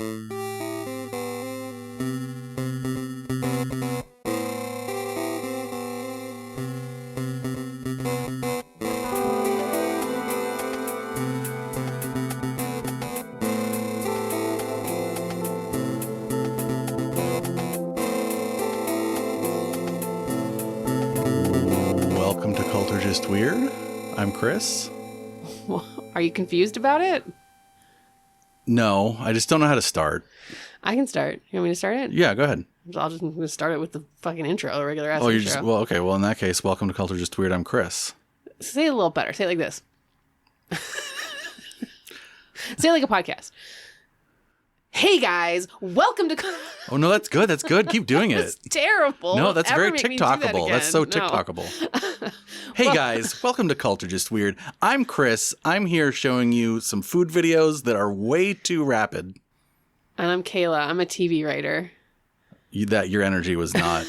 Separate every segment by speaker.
Speaker 1: Welcome to Culture Just Weird. I'm Chris.
Speaker 2: Are you confused about it?
Speaker 1: No, I just don't know how to start.
Speaker 2: I can start. You want me to start it?
Speaker 1: Yeah, go ahead.
Speaker 2: I'm just going to start it with the fucking intro, the regular ass intro.
Speaker 1: Just, well, okay. Well, in that case, welcome to Culture Just Weird. I'm Chris.
Speaker 2: Say it a little better. Say it like this. Say it like a podcast. Hey guys, welcome to...
Speaker 1: Oh, no, that's good. That's good. Keep doing it.
Speaker 2: That's terrible.
Speaker 1: No, that's very TikTokable. That's so
Speaker 2: No.
Speaker 1: TikTokable. Hey guys, welcome to Culture Just Weird. I'm Chris. I'm here showing you some food videos that are way too rapid.
Speaker 2: And I'm Kayla. I'm a TV writer.
Speaker 1: Your energy was not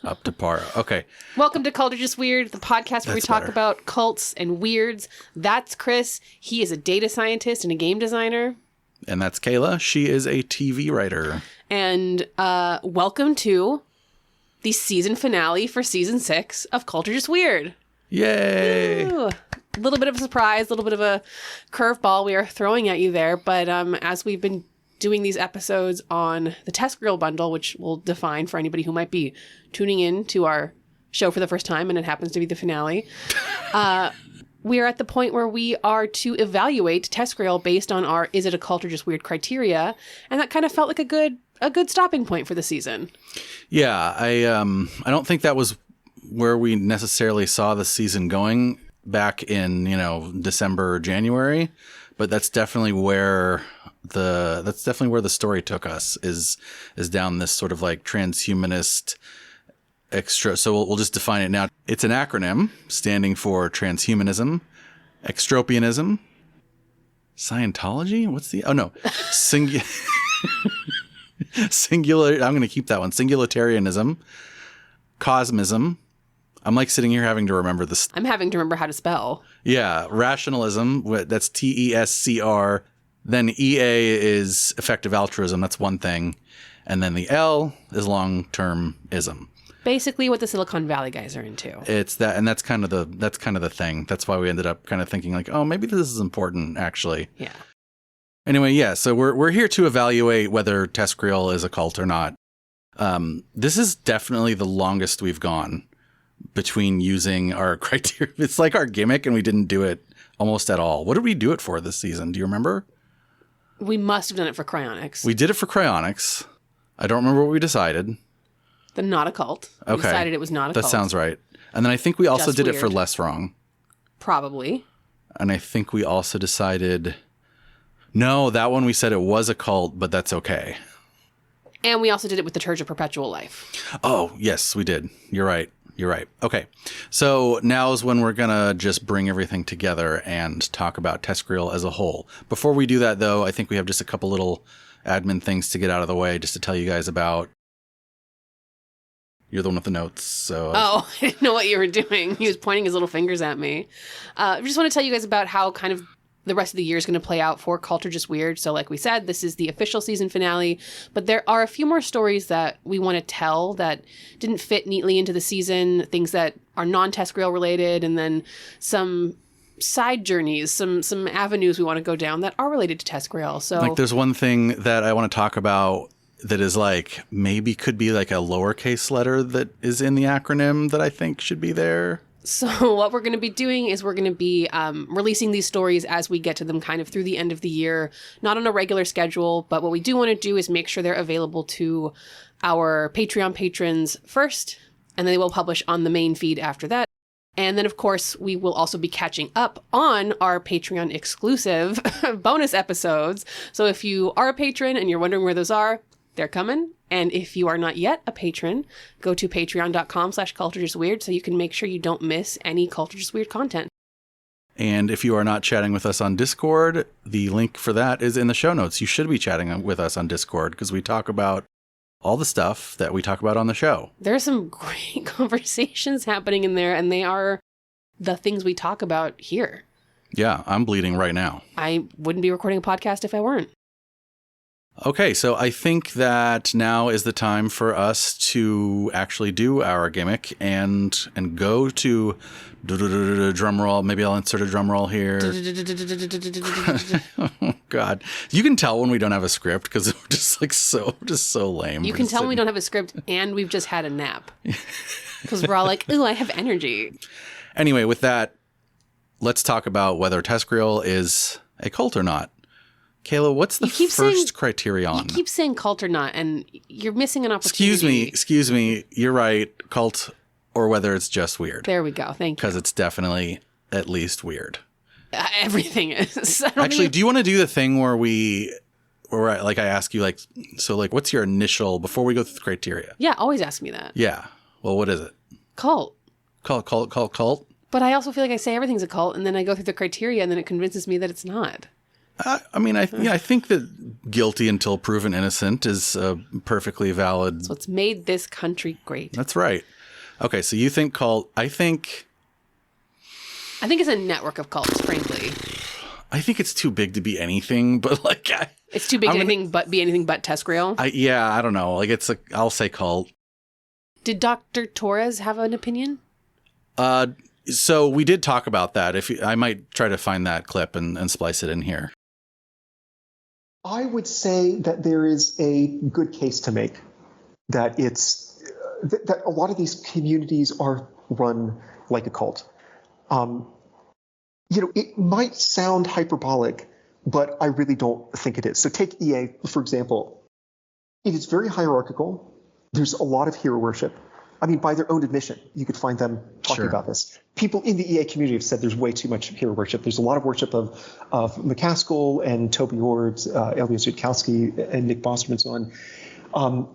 Speaker 1: up to par. Okay.
Speaker 2: Welcome to Culture Just Weird, the podcast where we talk
Speaker 1: better.
Speaker 2: about cults and weirds. That's Chris. He is a data scientist and a game designer.
Speaker 1: And that's Kayla. She is a TV writer.
Speaker 2: And welcome to the season finale for season 6 of Culture Just Weird.
Speaker 1: Yay!
Speaker 2: A little bit of a surprise, a little bit of a curveball we are throwing at you there. But as we've been doing these episodes on the TESCREAL bundle, which we'll define for anybody who might be tuning in to our show for the first time and it happens to be the finale, we are at the point where we are to evaluate TESCREAL based on our is it a Culture Just Weird criteria. And that kind of felt like a good stopping point for the season. Yeah,
Speaker 1: I don't think that was where we necessarily saw the season going back in, December or January, but that's definitely where the story took us is down this sort of like transhumanist extra. So we'll just define it now. It's an acronym standing for transhumanism, extropianism, Scientology. Singular. I'm going to keep that one. Singularitarianism, cosmism. I'm like sitting here having to remember this.
Speaker 2: I'm having to remember how to spell.
Speaker 1: Yeah. Rationalism. That's TESCR. Then EA is effective altruism. That's one thing. And then the L is long-termism.
Speaker 2: Basically what the Silicon Valley guys are into.
Speaker 1: It's that, and that's kind of the thing. That's why we ended up kind of thinking like, oh, maybe this is important actually.
Speaker 2: Yeah.
Speaker 1: Anyway, yeah, so we're here to evaluate whether TESCREAL is a cult or not. This is definitely the longest we've gone between using our criteria. It's like our gimmick and we didn't do it almost at all. What did we do it for this season? Do you remember?
Speaker 2: We must have done it for cryonics.
Speaker 1: We did it for cryonics. I don't remember what we decided.
Speaker 2: The not a cult. We decided it was not a cult.
Speaker 1: That sounds right. And then I think we also
Speaker 2: Just
Speaker 1: did
Speaker 2: weird.
Speaker 1: it for less wrong.
Speaker 2: Probably.
Speaker 1: And I think we also decided... No, that one we said it was a cult, but that's okay.
Speaker 2: And we also did it with the Church of Perpetual Life.
Speaker 1: Oh, yes, we did. You're right. Okay. So now is when we're going to just bring everything together and talk about TESCREAL as a whole. Before we do that, though, I think we have just a couple little admin things to get out of the way just to tell you guys about. You're the one with the notes. So
Speaker 2: I didn't know what you were doing. He was pointing his little fingers at me. I just want to tell you guys about how kind of the rest of the year is going to play out for Culture Just Weird. So like we said, this is the official season finale, but there are a few more stories that we want to tell that didn't fit neatly into the season, things that are non-TESCREAL related, and then some side journeys, some avenues we want to go down that are related to TESCREAL. So
Speaker 1: like there's one thing that I want to talk about that is like maybe could be like a lowercase letter that is in the acronym that I think should be there.
Speaker 2: So what we're going to be doing is we're going to be releasing these stories as we get to them kind of through the end of the year, not on a regular schedule, but what we do want to do is make sure they're available to our Patreon patrons first, and then they will publish on the main feed after that. And then, of course, we will also be catching up on our Patreon exclusive bonus episodes. So if you are a patron and you're wondering where those are, they're coming. And if you are not yet a patron, go to patreon.com/culturejustweird so you can make sure you don't miss any Culture Just Weird content.
Speaker 1: And if you are not chatting with us on Discord, the link for that is in the show notes. You should be chatting with us on Discord because we talk about all the stuff that we talk about on the show.
Speaker 2: There are some great conversations happening in there, and they are the things we talk about here.
Speaker 1: Yeah, I'm bleeding right now.
Speaker 2: I wouldn't be recording a podcast if I weren't.
Speaker 1: Okay, so I think that now is the time for us to actually do our gimmick and go to drum roll. Maybe I'll insert a drum roll here. Oh, God, you can tell when we don't have a script because we're just so lame.
Speaker 2: You can tell when we don't have a script and we've just had a nap because we're all like, "Ooh, I have energy."
Speaker 1: Anyway, with that, let's talk about whether TESCREAL is a cult or not. Kayla, what's the first criterion?
Speaker 2: You keep saying cult or not, and you're missing an opportunity.
Speaker 1: Excuse me. You're right. Cult, or whether it's just weird.
Speaker 2: There we go. Thank you.
Speaker 1: Because it's definitely at least weird.
Speaker 2: Everything is.
Speaker 1: Actually, do you want to do the thing where I ask you, like, so, like, what's your initial, before we go through the criteria?
Speaker 2: Yeah, always ask me that.
Speaker 1: Yeah. Well, what is it?
Speaker 2: Cult.
Speaker 1: Cult?
Speaker 2: But I also feel like I say everything's a cult, and then I go through the criteria, and then it convinces me that it's not.
Speaker 1: I think that guilty until proven innocent is a perfectly valid.
Speaker 2: That's what's made this country great.
Speaker 1: That's right. Okay, so you think cult? I think
Speaker 2: it's a network of cults, frankly.
Speaker 1: I think it's too big to be anything, but like
Speaker 2: it's too big to be anything but TESCREAL.
Speaker 1: I don't know. Like I'll say cult.
Speaker 2: Did Dr. Torres have an opinion?
Speaker 1: So we did talk about that. I might try to find that clip and splice it in here.
Speaker 3: I would say that there is a good case to make that that a lot of these communities are run like a cult. It might sound hyperbolic, but I really don't think it is. So take EA, for example. It is very hierarchical. There's a lot of hero worship. I mean, by their own admission, you could find them talking about this. People in the EA community have said there's way too much hero worship. There's a lot of worship of McCaskill and Toby Ord, Eillie Ziutkowski, and Nick Bostrom and so on.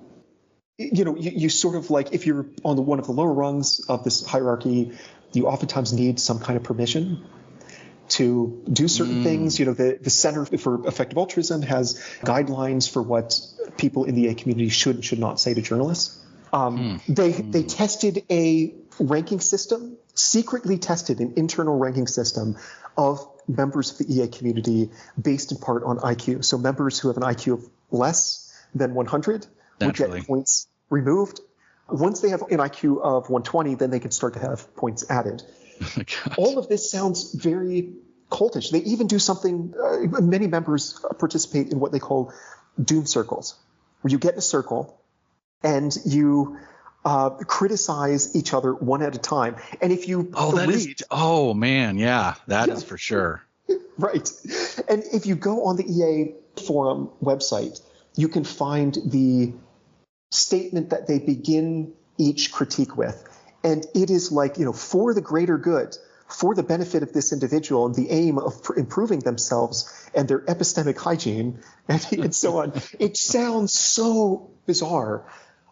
Speaker 3: You sort of like, if you're on one of the lower rungs of this hierarchy, you oftentimes need some kind of permission to do certain things. The Center for Effective Altruism has guidelines for what people in the EA community should and should not say to journalists. They tested a ranking system, secretly tested an internal ranking system of members of the EA community based in part on IQ. So members who have an IQ of less than 100 would get points removed. Once they have an IQ of 120, then they can start to have points added. Oh, all of this sounds very cultish. They even do something, many members participate in what they call doom circles, where you get in a circle and you criticize each other one at a time. And if you
Speaker 1: that is for sure.
Speaker 3: Right. And if you go on the EA forum website, you can find the statement that they begin each critique with. And it is like, for the greater good, for the benefit of this individual and the aim of improving themselves and their epistemic hygiene and so on. It sounds so bizarre.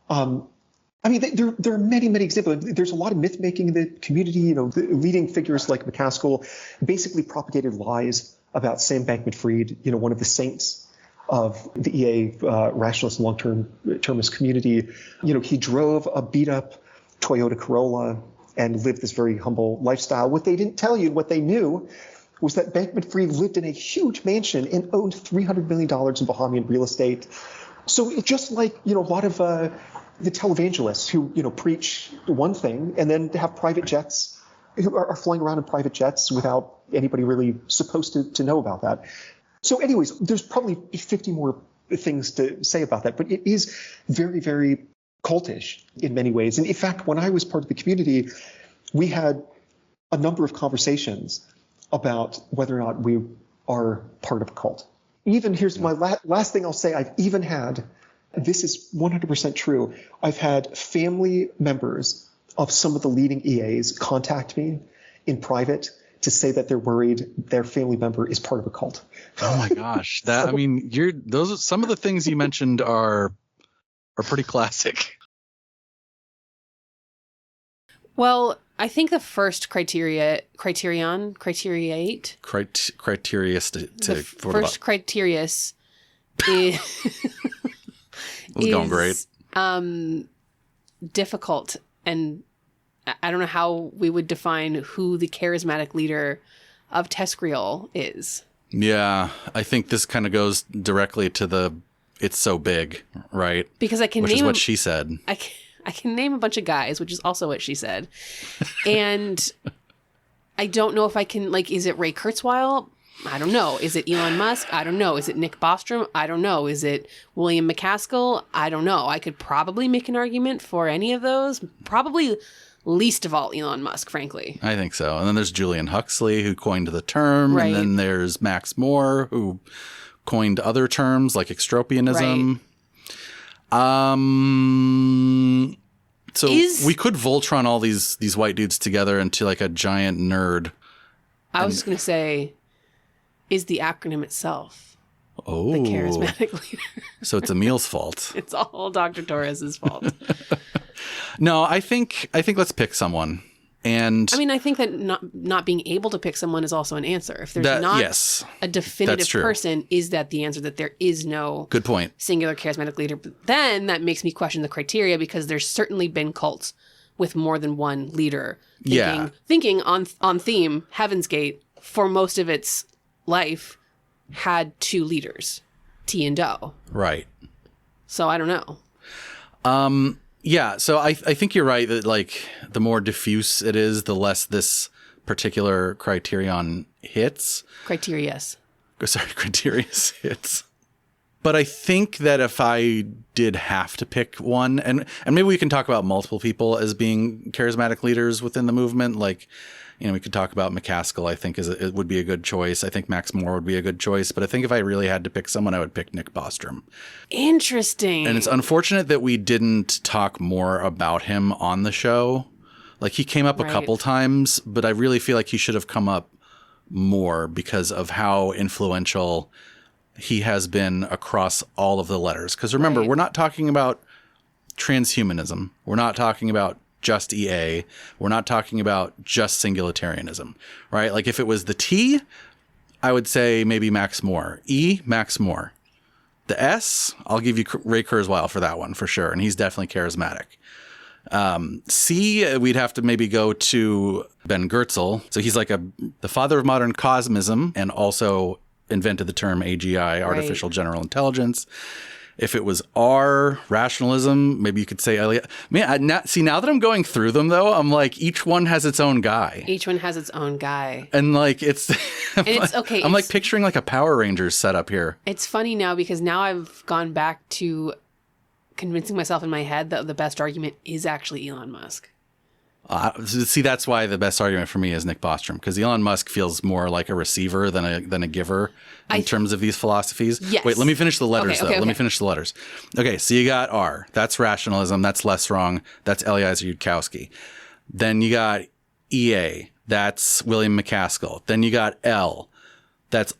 Speaker 3: There are many, many examples. There's a lot of myth making in the community. The leading figures like McCaskill basically propagated lies about Sam Bankman-Fried, one of the saints of the EA rationalist and long-termist community. He drove a beat-up Toyota Corolla and lived this very humble lifestyle. What they didn't tell you, what they knew, was that Bankman-Fried lived in a huge mansion and owned $300 million in Bahamian real estate. So it's just like, a lot of the televangelists who, preach one thing and then have private jets, who are flying around in private jets without anybody really supposed to know about that. So anyways, there's probably 50 more things to say about that, but it is very, very cultish in many ways. And in fact, when I was part of the community, we had a number of conversations about whether or not we are part of a cult. Even here's my last thing I'll say. I've even had, this is 100% true, I've had family members of some of the leading EAs contact me in private to say that they're worried their family member is part of a cult.
Speaker 1: Oh my gosh. Some of the things you mentioned are pretty classic.
Speaker 2: Well, I think the first criterious is
Speaker 1: going great.
Speaker 2: Difficult, and I don't know how we would define who the charismatic leader of TESCREAL is.
Speaker 1: Yeah, I think this kind of goes directly to the it's so big, right?
Speaker 2: Because I can
Speaker 1: Which
Speaker 2: name
Speaker 1: is what she said.
Speaker 2: I can name a bunch of guys, which is also what she said. And I don't know if I can, like, is it Ray Kurzweil? I don't know. Is it Elon Musk? I don't know. Is it Nick Bostrom? I don't know. Is it William McCaskill? I don't know. I could probably make an argument for any of those. Probably least of all Elon Musk, frankly.
Speaker 1: I think so. And then there's Julian Huxley, who coined the term.
Speaker 2: Right.
Speaker 1: And then there's Max Moore, who coined other terms like extropianism. Right. So we could Voltron all these white dudes together into like a giant nerd.
Speaker 2: I was just going to say, is the acronym itself the
Speaker 1: Oh,
Speaker 2: charismatic leader?
Speaker 1: so it's Emil's fault.
Speaker 2: It's all Dr. Torres's fault.
Speaker 1: No, I think let's pick someone. And
Speaker 2: I mean, I think that not being able to pick someone is also an answer. If there's not a definitive person, is that the answer, that there is no
Speaker 1: good point
Speaker 2: singular charismatic leader? But then that makes me question the criteria, because there's certainly been cults with more than one leader. Thinking on theme, Heaven's Gate, for most of its life, had two leaders, T and Do.
Speaker 1: Right.
Speaker 2: So I don't know.
Speaker 1: Yeah, so I think you're right that like the more diffuse it is, the less this particular criterion hits.
Speaker 2: Criterius
Speaker 1: hits. But I think that if I did have to pick one, and maybe we can talk about multiple people as being charismatic leaders within the movement, like, you know, we could talk about McCaskill, I think it would be a good choice. I think Max Moore would be a good choice. But I think if I really had to pick someone, I would pick Nick Bostrom.
Speaker 2: Interesting.
Speaker 1: And it's unfortunate that we didn't talk more about him on the show. Like, he came up a couple times, but I really feel like he should have come up more because of how influential he has been across all of the letters. Because remember, we're not talking about transhumanism. We're not talking about just EA. We're not talking about just singularitarianism, right? Like, if it was the T, I would say maybe Max Moore. E, Max Moore. The S, I'll give you Ray Kurzweil for that one for sure, and he's definitely charismatic. C, we'd have to maybe go to Ben Goertzel. So he's like the father of modern cosmism, and also invented the term AGI, artificial general intelligence. If it was R, rationalism, maybe you could say Eillie. Man, now that I'm going through them, though, I'm like, each one has its own guy.
Speaker 2: Each one has its own guy.
Speaker 1: And like, it's
Speaker 2: okay.
Speaker 1: I'm like picturing like a Power Rangers setup here. It's
Speaker 2: funny now because now I've gone back to convincing myself in my head that the best argument is actually Elon Musk.
Speaker 1: See, that's why the best argument for me is Nick Bostrom, because Elon Musk feels more like a receiver than a giver in terms of these philosophies.
Speaker 2: Yes.
Speaker 1: Wait, let me finish the letters,
Speaker 2: Okay.
Speaker 1: Let me finish the letters. Okay, so you got R. That's rationalism. That's less wrong. That's Eliezer Yudkowsky. Then you got EA. That's William McCaskill. Then you got L. That's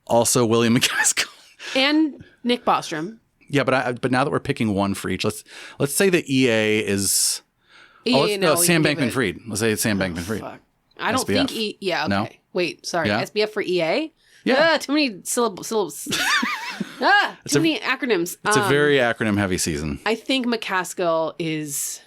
Speaker 1: also William McCaskill.
Speaker 2: And Nick Bostrom.
Speaker 1: Yeah, but now that we're picking one for each, let's say that EA is... Sam Bankman-Fried. Let's say it's Sam Bankman-Fried.
Speaker 2: Fuck. I don't
Speaker 1: SBF.
Speaker 2: think yeah, okay.
Speaker 1: No?
Speaker 2: Wait, sorry.
Speaker 1: Yeah?
Speaker 2: SBF for EA?
Speaker 1: Yeah.
Speaker 2: Too many syllables. Too many acronyms.
Speaker 1: It's a very acronym-heavy season.
Speaker 2: I think McCaskill is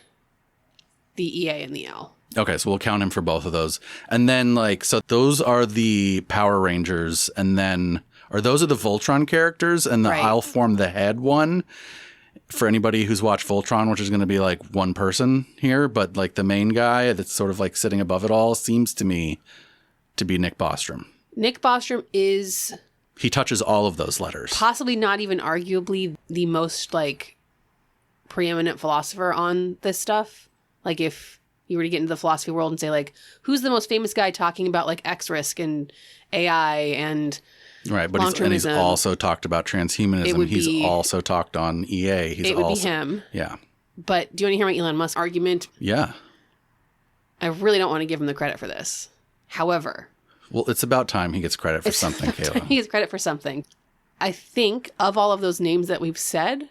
Speaker 2: the EA and the L.
Speaker 1: Okay, so we'll count him for both of those. And then, so those are the Power Rangers, and then... Or those are the Voltron characters, and I'll form the head one. For anybody who's watched Voltron, which is going to be like one person here, but like the main guy that's sort of like sitting above it all seems to me to be Nick Bostrom.
Speaker 2: Nick Bostrom is...
Speaker 1: He touches all of those letters.
Speaker 2: Possibly not even arguably the most like preeminent philosopher on this stuff. Like if you were to get into the philosophy world and say like, who's the most famous guy talking about like X risk and AI and...
Speaker 1: Right, but he's also talked about transhumanism. He's also taled on EA.
Speaker 2: It would be him.
Speaker 1: Yeah.
Speaker 2: But do you want to hear my Elon Musk argument?
Speaker 1: Yeah.
Speaker 2: I really don't want to give him the credit for this. However...
Speaker 1: Well, it's about time he gets credit for something, Kayla.
Speaker 2: He gets credit for something. I think of all of those names that we've said,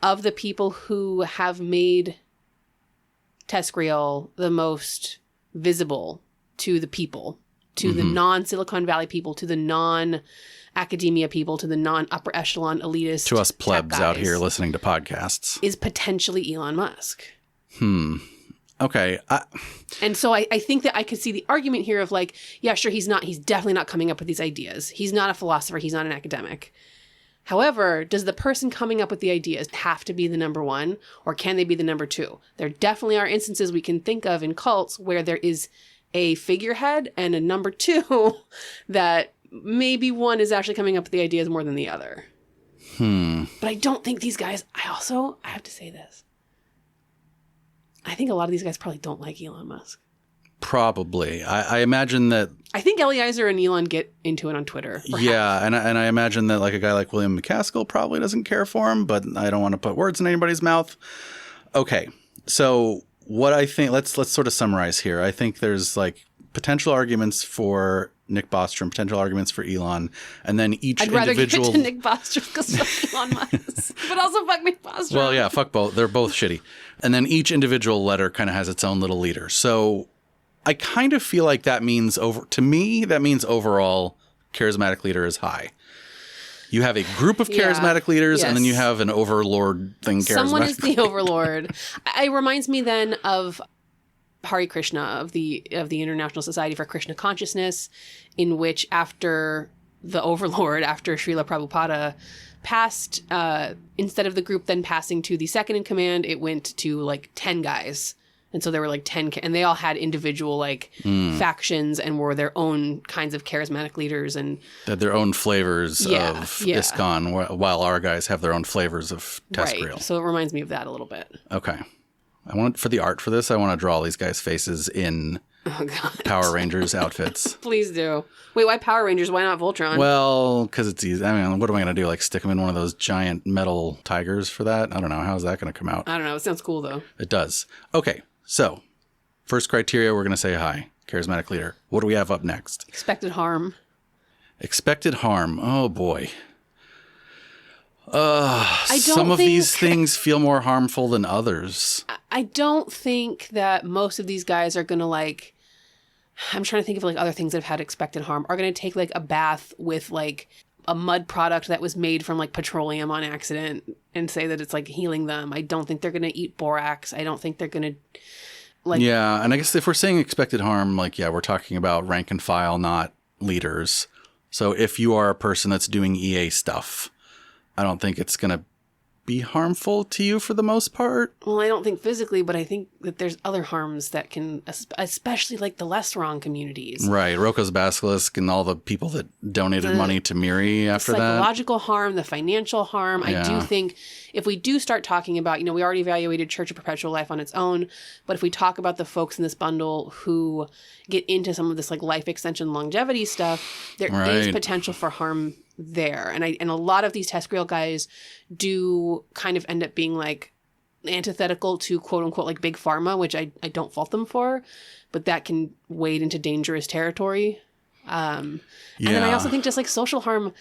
Speaker 2: of the people who have made TESCREAL the most visible to the people... to the non-Silicon Valley people, to the non-academia people, to the non-upper echelon elitist
Speaker 1: to us plebs out here listening to podcasts,
Speaker 2: is potentially Elon Musk.
Speaker 1: Okay.
Speaker 2: And so I think that I could see the argument here of like, yeah, sure, he's definitely not coming up with these ideas. He's not a philosopher. He's not an academic. However, does the person coming up with the ideas have to be the number one, or can they be the number two? There definitely are instances we can think of in cults where there is a figurehead and a number two that maybe one is actually coming up with the ideas more than the other. But I don't think these guys, I have to say this. I think a lot of these guys probably don't like Elon Musk.
Speaker 1: Probably. I imagine that.
Speaker 2: I think Eliezer and Elon get into it on Twitter. Perhaps.
Speaker 1: Yeah, and I imagine that like a guy like William McCaskill probably doesn't care for him, but I don't want to put words in anybody's mouth. Okay, so what I think, let's sort of summarize here. I think there's like potential arguments for Nick Bostrom, potential arguments for Elon, and then each individual...
Speaker 2: I'd rather give it to Nick Bostrom because fuck Elon Musk, but also fuck Nick Bostrom.
Speaker 1: Well, yeah, fuck both. They're both shitty. And then each individual letter kind of has its own little leader. So I kind of feel like that means to me, that means overall charismatic leader is high. You have a group of charismatic leaders, and then you have an overlord thing.
Speaker 2: Someone is the overlord. It reminds me then of Hare Krishna of the International Society for Krishna Consciousness, in which after the overlord, after Srila Prabhupada passed, instead of the group then passing to the second in command, it went to like 10 guys. And so there were like 10, and they all had individual like factions and were their own kinds of charismatic leaders and
Speaker 1: they had their own flavors of ISKCON, while our guys have their own flavors of TESCREAL.
Speaker 2: Right. So it reminds me of that a little bit.
Speaker 1: Okay. For the art for this, I want to draw all these guys' faces in Power Rangers outfits.
Speaker 2: Please do. Wait, why Power Rangers? Why not Voltron?
Speaker 1: Well, because it's easy. I mean, what am I going to do? Like stick them in one of those giant metal tigers for that? I don't know. How's that going to come out?
Speaker 2: I don't know. It sounds cool, though.
Speaker 1: It does. Okay. So, first criteria, we're going to say hi. Charismatic leader. What do we have up next?
Speaker 2: Expected harm.
Speaker 1: Expected harm. Oh, boy. Some of these things feel more harmful than others.
Speaker 2: I don't think that most of these guys are going to like, I'm trying to think of like other things that have had expected harm, are going to take like a bath with like a mud product that was made from like petroleum on accident and say that it's like healing them. I don't think they're going to eat borax. I don't think they're going to like.
Speaker 1: Yeah. And I guess if we're saying expected harm, like, yeah, we're talking about rank and file, not leaders. So if you are a person that's doing EA stuff, I don't think it's going to be harmful to you for the most part.
Speaker 2: Well, I don't think physically, but I think that there's other harms that can, especially like the less wrong communities.
Speaker 1: Right. Roko's Basilisk and all the people that donated money to Miri after that.
Speaker 2: The psychological harm, the financial harm. Yeah. I do think if we do start talking about, we already evaluated Church of Perpetual Life on its own, but if we talk about the folks in this bundle who get into some of this like life extension longevity stuff, there is potential for harm there. And a lot of these TESCREAL guys do kind of end up being like antithetical to quote unquote like big pharma, which I don't fault them for, but that can wade into dangerous territory. And then I also think just like social harm,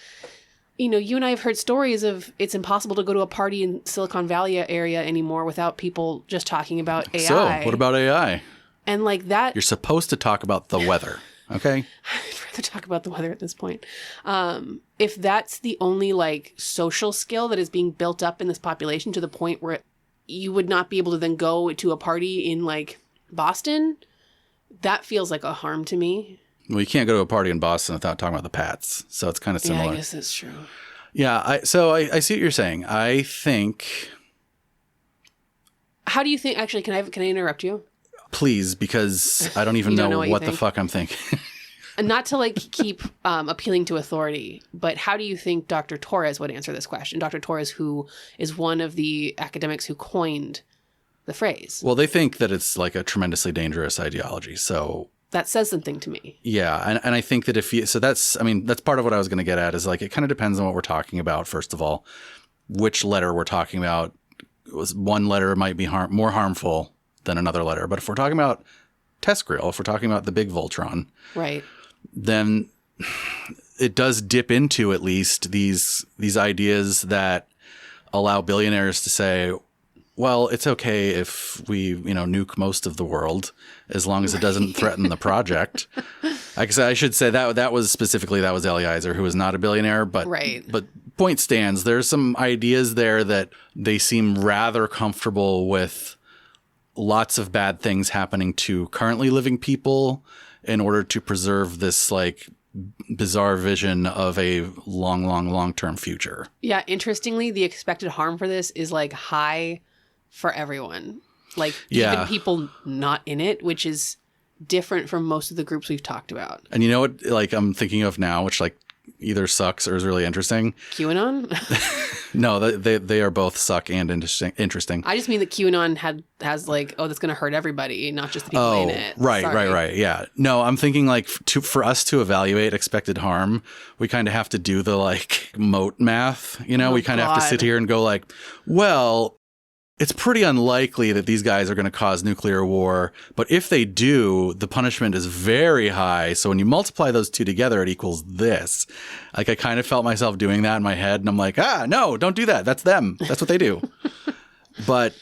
Speaker 2: you and I have heard stories of it's impossible to go to a party in Silicon Valley area anymore without people just talking about AI.
Speaker 1: So what about AI?
Speaker 2: And like that,
Speaker 1: you're supposed to talk about the weather. Okay.
Speaker 2: I'd rather talk about the weather at this point. If that's the only like social skill that is being built up in this population to the point where you would not be able to then go to a party in like Boston, that feels like a harm to me.
Speaker 1: Well, you can't go to a party in Boston without talking about the Pats. So it's kind of similar.
Speaker 2: Yeah, I guess that's true.
Speaker 1: Yeah. I see what you're saying. I think.
Speaker 2: How do you think, actually, can I interrupt you?
Speaker 1: Please, because I don't even know what the fuck I'm thinking.
Speaker 2: Not to like keep appealing to authority, but how do you think Dr. Torres would answer this question? Dr. Torres, who is one of the academics who coined the phrase.
Speaker 1: Well, they think that it's like a tremendously dangerous ideology. So
Speaker 2: that says something to me.
Speaker 1: Yeah. And I think that that's part of what I was going to get at is like, it kind of depends on what we're talking about. First of all, which letter we're talking about. One letter might be more harmful than another letter. But if we're talking about TESCREAL, if we're talking about the big Voltron,
Speaker 2: right, then
Speaker 1: it does dip into at least these ideas that allow billionaires to say, well, it's okay if we, nuke most of the world as long as it doesn't threaten the project. I should say that was Eliezer, who was not a billionaire, but point stands. There's some ideas there that they seem rather comfortable with lots of bad things happening to currently living people in order to preserve this like bizarre vision of a long-term future.
Speaker 2: Yeah, interestingly, the expected harm for this is like high for everyone. Like even people not in it, which is different from most of the groups we've talked about.
Speaker 1: And you know what, like, I'm thinking of now, which like either sucks or is really interesting?
Speaker 2: QAnon?
Speaker 1: No, they are both suck and interesting.
Speaker 2: I just mean that QAnon has like, oh, that's going to hurt everybody, not just the people in it.
Speaker 1: Right. Yeah. No, I'm thinking like for us to evaluate expected harm, we kind of have to do the like moat math. You know, we kind of have to sit here and go like, well, it's pretty unlikely that these guys are going to cause nuclear war, but if they do, the punishment is very high. So when you multiply those two together, it equals this. Like I kind of felt myself doing that in my head, and I'm like, no, don't do that. That's them. That's what they do. But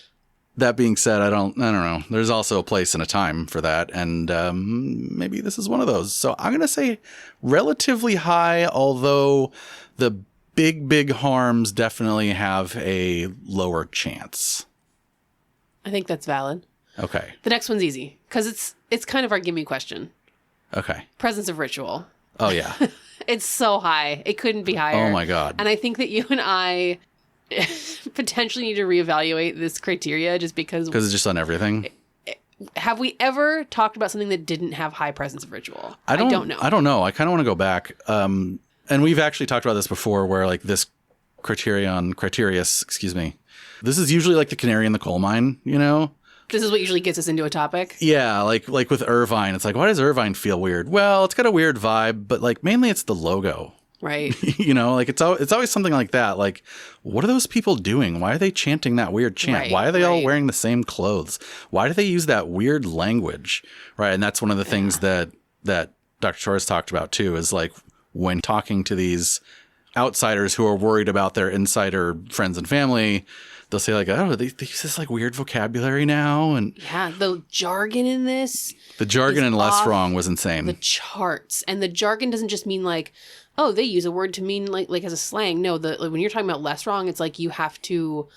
Speaker 1: that being said, I don't know. There's also a place and a time for that, and maybe this is one of those. So I'm going to say relatively high, although the big harms definitely have a lower chance.
Speaker 2: I think that's valid.
Speaker 1: Okay.
Speaker 2: The next one's easy because it's kind of our gimme question.
Speaker 1: Okay.
Speaker 2: Presence of ritual.
Speaker 1: Oh, yeah.
Speaker 2: It's so high. It couldn't be higher.
Speaker 1: Oh, my God.
Speaker 2: And I think that you and I potentially need to reevaluate this criteria just because...
Speaker 1: Because it's just on everything?
Speaker 2: Have we ever talked about something that didn't have high presence of ritual? I don't know.
Speaker 1: I don't know. I kind of want to go back. And we've actually talked about this before where like this criterius, this is usually like the canary in the coal mine, you know?
Speaker 2: This is what usually gets us into a topic.
Speaker 1: Yeah. Like with Irvine, it's like, why does Irvine feel weird? Well, it's got a weird vibe, but like mainly it's the logo.
Speaker 2: Right.
Speaker 1: You know, like it's always something like that. Like, what are those people doing? Why are they chanting that weird chant?
Speaker 2: Right,
Speaker 1: Why are they all wearing the same clothes? Why do they use that weird language? Right. And that's one of the things that Dr. Torres talked about too, is like, when talking to these outsiders who are worried about their insider friends and family, they'll say like, oh, they use this like weird vocabulary now. And
Speaker 2: yeah, the jargon in this.
Speaker 1: The jargon in Less Wrong was insane.
Speaker 2: The charts. And the jargon doesn't just mean like, oh, they use a word to mean like as a slang. No, when you're talking about Less Wrong, it's like you have to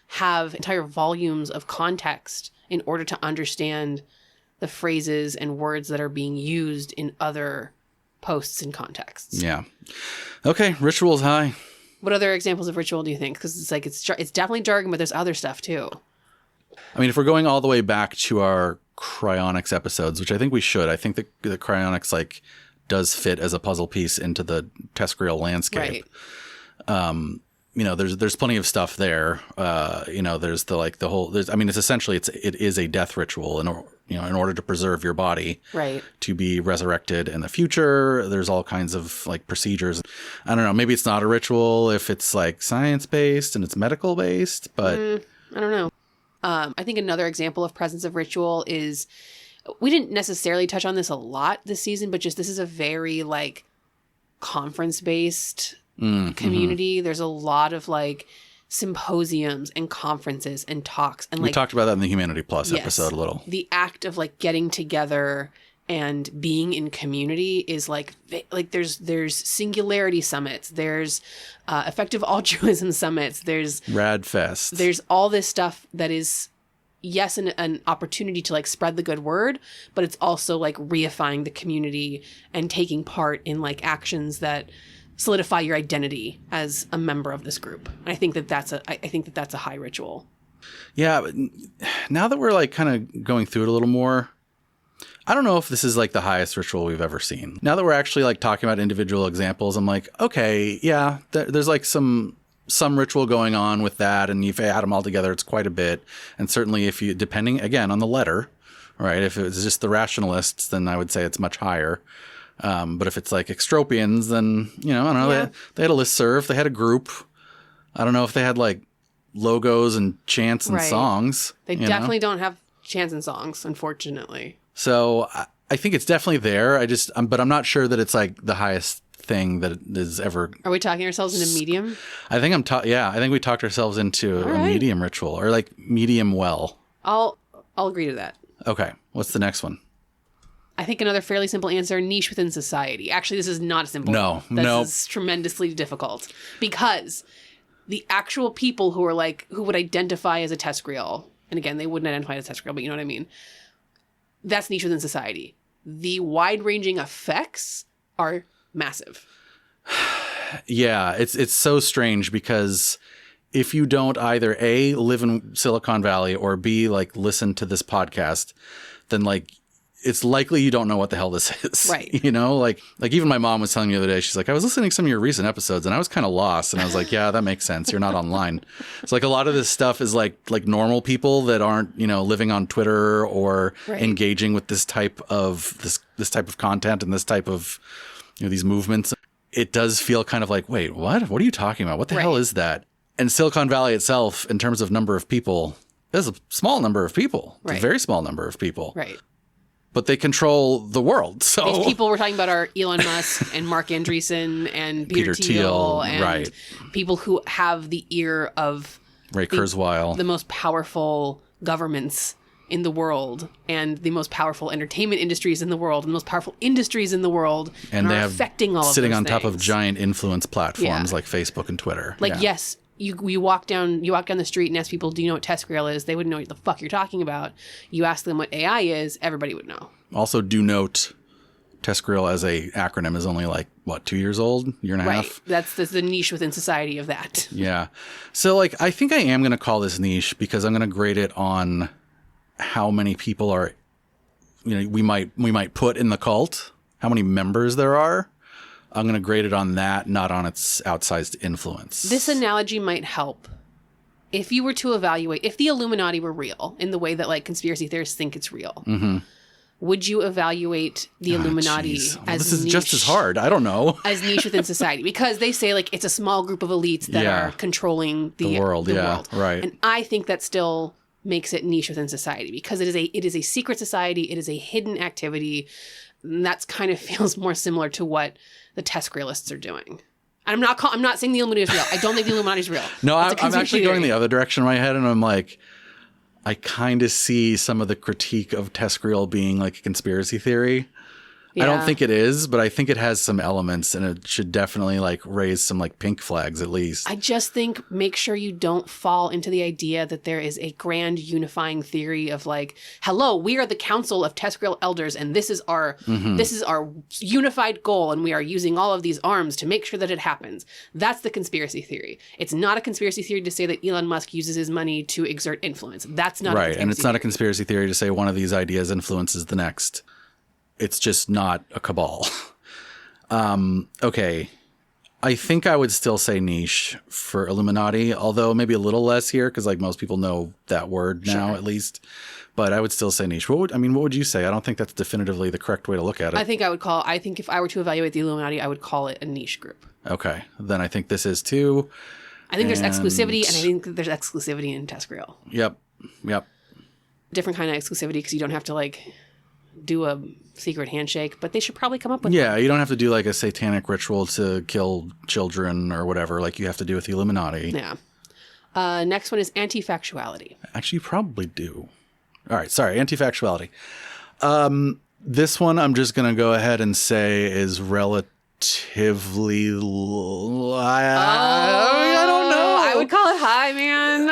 Speaker 2: have entire volumes of context in order to understand the phrases and words that are being used in other posts and contexts.
Speaker 1: Yeah. Okay. Ritual's high.
Speaker 2: What other examples of ritual do you think? Because it's like it's definitely jargon, but there's other stuff too.
Speaker 1: I mean, if we're going all the way back to our cryonics episodes, which I think we should, I think the cryonics like does fit as a puzzle piece into the TESCREAL landscape. Right. You know, there's plenty of stuff there. You know, there's it's essentially it is a death ritual, and you know, in order to preserve your body,
Speaker 2: right, to be resurrected in the future, there's all kinds of like procedures. I don't know, maybe it's not a ritual if it's like science based and it's medical based, but I don't know. I think another example of presence of ritual is, we didn't necessarily touch on this a lot this season, but just this is a very like conference based community. Mm-hmm. There's a lot of like symposiums and conferences and talks, and we talked about that in the Humanity Plus episode a little. The act of like getting together and being in community is like there's singularity summits, there's effective altruism summits, there's Radfest, there's all this stuff that is an opportunity to like spread the good word, but it's also like reifying the community and taking part in like actions that solidify your identity as a member of this group. I think that's a high ritual. Yeah, but now that we're like kind of going through it a little more, I don't know if this is like the highest ritual we've ever seen. Now that we're actually like talking about individual examples, I'm like, okay, yeah, there's like some ritual going on with that, and if you add them all together, it's quite a bit. And certainly if you, depending again on the letter, right, if it was just the rationalists, then I would say it's much higher. But if it's like extropians, then, you know, I don't know, they had a listserv, they had a group. I don't know if they had like logos and chants and songs. They definitely don't have chants and songs, unfortunately. So I think it's definitely there. But I'm not sure that it's like the highest thing that is ever. Are we talking ourselves into medium? I think I think we talked ourselves into a medium ritual, or like medium well. I'll agree to that. Okay. What's the next one? I think another fairly simple answer, niche within society. Actually, this is not a simple one. This is tremendously difficult, because the actual people who would identify as a TESCREAL, and again, they wouldn't identify as a TESCREAL, but you know what I mean? That's niche within society. The wide-ranging effects are massive.
Speaker 1: Yeah, it's so strange because if you don't either A, live in Silicon Valley, or B, like listen to this podcast, then like it's likely you don't know what the hell this is.
Speaker 2: Right.
Speaker 1: You know, like even my mom was telling me the other day, she's like, I was listening to some of your recent episodes and I was kind of lost. And I was like, yeah, that makes sense. You're not online. It's like a lot of this stuff is like normal people that aren't, you know, living on Twitter or engaging with this type of this type of content and this type of, you know, these movements. It does feel kind of like, wait, what? What are you talking about? What the hell is that? And Silicon Valley itself, in terms of number of people, is a small number of people. It's a very small number of people.
Speaker 2: Right.
Speaker 1: But they control the world. So
Speaker 2: these people we're talking about are Elon Musk and Mark Andreessen and Peter Thiel and people who have the ear of
Speaker 1: Ray Kurzweil,
Speaker 2: the most powerful governments in the world and the most powerful entertainment industries in the world and the most powerful industries in the world, and they are affecting all of
Speaker 1: sitting
Speaker 2: those
Speaker 1: on
Speaker 2: things.
Speaker 1: top of giant influence platforms like Facebook and Twitter.
Speaker 2: Like yes, you walk down the street and ask people, do you know what TESCREAL is? They wouldn't know what the fuck you're talking about. You ask them what AI is, everybody would know.
Speaker 1: Also, do note TESCREAL as a acronym is only like, what, 2 years old? Year and a half?
Speaker 2: That's the niche within society of that.
Speaker 1: Yeah. So like, I think I am going to call this niche because I'm going to grade it on how many people are, you know, we might put in the cult, how many members there are. I'm going to grade it on that, not on its outsized influence.
Speaker 2: This analogy might help. If you were to evaluate, if the Illuminati were real in the way that like conspiracy theorists think it's real, would you evaluate the Illuminati as
Speaker 1: this is
Speaker 2: niche,
Speaker 1: just as hard? I don't know.
Speaker 2: as niche within society? Because they say like it's a small group of elites that are controlling the world.
Speaker 1: Right.
Speaker 2: And I think that still makes it niche within society because it is a secret society. It is a hidden activity. And that's kind of feels more similar to what the TESCREALists are doing. And I'm not saying the Illuminati is real. I don't think the Illuminati is real.
Speaker 1: No, I'm actually going the other direction in my head, and I'm like, I kind of see some of the critique of TESCREAL being like a conspiracy theory. I don't think it is, but I think it has some elements, and it should definitely like raise some like pink flags at least.
Speaker 2: I just think make sure you don't fall into the idea that there is a grand unifying theory of like, hello, we are the Council of TESCREAL Elders, and this is our unified goal, and we are using all of these arms to make sure that it happens. That's the conspiracy theory. It's not a conspiracy theory to say that Elon Musk uses his money to exert influence. That's not
Speaker 1: right, and it's not a conspiracy theory to say one of these ideas influences the next. It's just not a cabal. Okay. I think I would still say niche for Illuminati, although maybe a little less here because like most people know that word now at least. But I would still say niche. What would you say? I don't think that's definitively the correct way to look at it.
Speaker 2: I think if I were to evaluate the Illuminati, I would call it a niche group.
Speaker 1: Okay. Then I think this is too.
Speaker 2: I think there's exclusivity, and I think there's exclusivity in TESCREAL.
Speaker 1: Yep.
Speaker 2: Different kind of exclusivity because you don't have to like do a secret handshake, but they should probably come up with
Speaker 1: you don't have to do like a satanic ritual to kill children or whatever like you have to do with the Illuminati.
Speaker 2: Yeah. Next one is anti-factuality.
Speaker 1: Actually, you probably do. All right, sorry, anti-factuality. This one I'm just going to go ahead and say is relatively I don't know.
Speaker 2: I would call it high, man.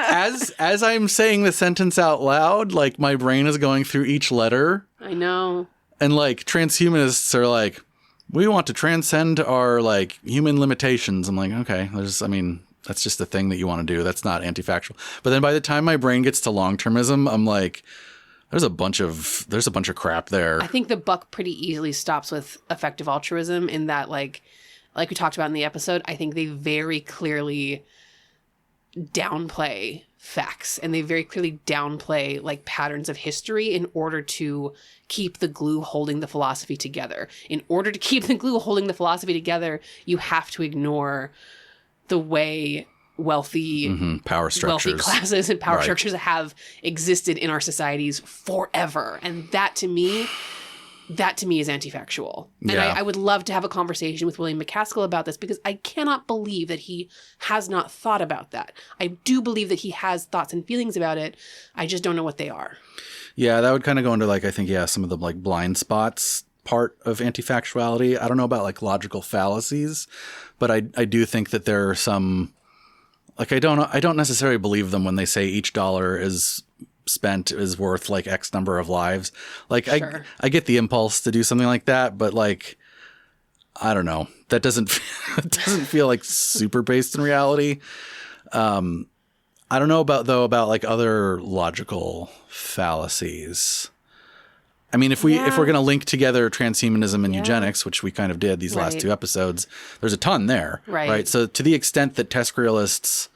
Speaker 1: As I'm saying the sentence out loud, like my brain is going through each letter.
Speaker 2: I know.
Speaker 1: And like transhumanists are like, we want to transcend our like human limitations. I'm like, okay, that's just a thing that you want to do. That's not anti-factual. But then by the time my brain gets to long-termism, I'm like, there's a bunch of crap there.
Speaker 2: I think the buck pretty easily stops with effective altruism in that like we talked about in the episode, I think they very clearly downplay facts and they very clearly downplay like patterns of history in order to keep the glue holding the philosophy together. In order to keep the glue holding the philosophy together, you have to ignore the way wealthy classes and power structures have existed in our societies forever. And that to me is anti-factual. And I would love to have a conversation with William McCaskill about this because I cannot believe that he has not thought about that. I do believe that he has thoughts and feelings about it. I just don't know what they are.
Speaker 1: Yeah, that would kind of go into like, I think, some of the like blind spots part of anti-factuality. I don't know about like logical fallacies, but I do think that there are some, like, I don't necessarily believe them when they say each dollar is spent is worth like X number of lives. Like sure. I get the impulse to do something like that, but like I don't know. That doesn't feel like super based in reality. I don't know about like other logical fallacies. I mean, if we're going to link together transhumanism and eugenics, which we kind of did these last 2 episodes, there's a ton there. Right. So to the extent that TESCREALists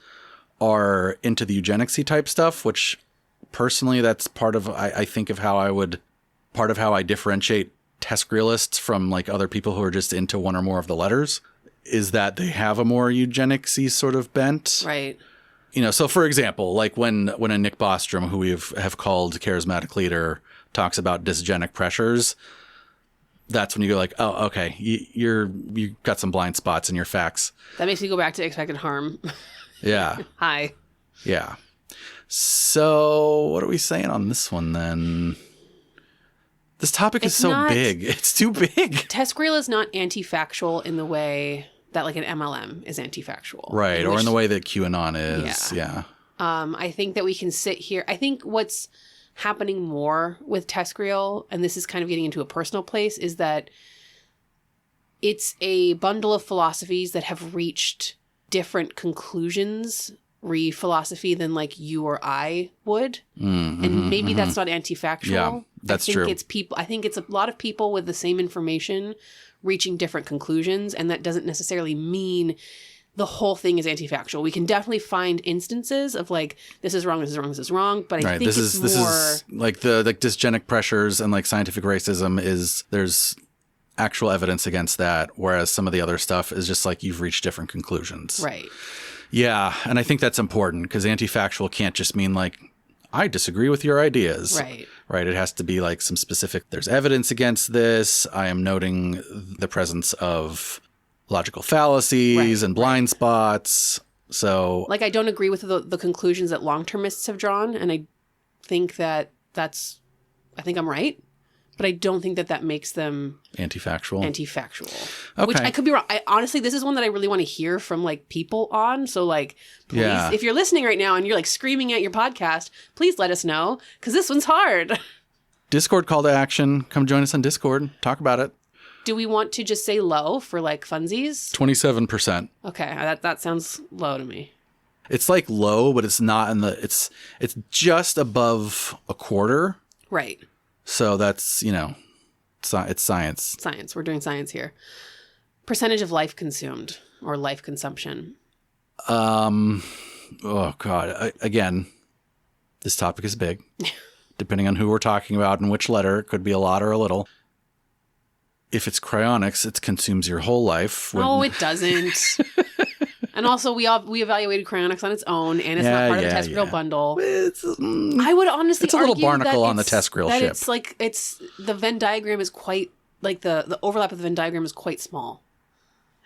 Speaker 1: are into the eugenicsy type stuff, which personally that's part of I think of how I differentiate TESCREALists from like other people who are just into one or more of the letters, is that they have a more eugenicsy sort of bent.
Speaker 2: Right.
Speaker 1: So for example, like when a Nick Bostrom, who we have called charismatic leader, talks about dysgenic pressures, that's when you go like, oh, okay, you got some blind spots in your facts.
Speaker 2: That makes me go back to expected harm.
Speaker 1: Yeah.
Speaker 2: Hi.
Speaker 1: Yeah. So what are we saying on this one then? This topic is so big. It's too big.
Speaker 2: TESCREAL is not anti-factual in the way that like an MLM is anti-factual.
Speaker 1: Right. Or in the way that QAnon is. Yeah.
Speaker 2: I think that we can sit here. I think what's happening more with TESCREAL, and this is kind of getting into a personal place, is that it's a bundle of philosophies that have reached different conclusions re-philosophy than like you or I would. And maybe that's not anti-factual.
Speaker 1: Yeah, that's true.
Speaker 2: I think it's a lot of people with the same information reaching different conclusions, and that doesn't necessarily mean the whole thing is anti-factual. We can definitely find instances of like, this is wrong, this is wrong, this is wrong, but I think this is
Speaker 1: like the like dysgenic pressures and like scientific racism there's actual evidence against that, whereas some of the other stuff is just like you've reached different conclusions.
Speaker 2: Right.
Speaker 1: Yeah, and I think that's important because anti-factual can't just mean like, I disagree with your ideas.
Speaker 2: Right.
Speaker 1: Right. It has to be like some specific, there's evidence against this. I am noting the presence of logical fallacies and blind spots. So
Speaker 2: like, I don't agree with the conclusions that long-termists have drawn. And I think that I think I'm right. But I don't think that makes them
Speaker 1: anti-factual.
Speaker 2: Okay. Which I could be wrong. Honestly, this is one that I really want to hear from like people on. So like, please, if you're listening right now and you're like screaming at your podcast, please let us know because this one's hard.
Speaker 1: Discord call to action. Come join us on Discord. Talk about it.
Speaker 2: Do we want to just say low for like funsies?
Speaker 1: 27%.
Speaker 2: Okay, that sounds low to me.
Speaker 1: It's like low, but it's not in the. It's just above a quarter.
Speaker 2: Right.
Speaker 1: So that's, it's science.
Speaker 2: Science. We're doing science here. Percentage of life consumed or life consumption.
Speaker 1: Oh, God. Again, this topic is big. Depending on who we're talking about and which letter, it could be a lot or a little. If it's cryonics, it consumes your whole life.
Speaker 2: No, it doesn't. And also, we evaluated cryonics on its own, and it's not part of the TESCREAL bundle. I would honestly
Speaker 1: it's a little
Speaker 2: argue
Speaker 1: barnacle
Speaker 2: that
Speaker 1: on the TESCREAL ship.
Speaker 2: It's like the Venn diagram is quite like the overlap of the Venn diagram is quite small.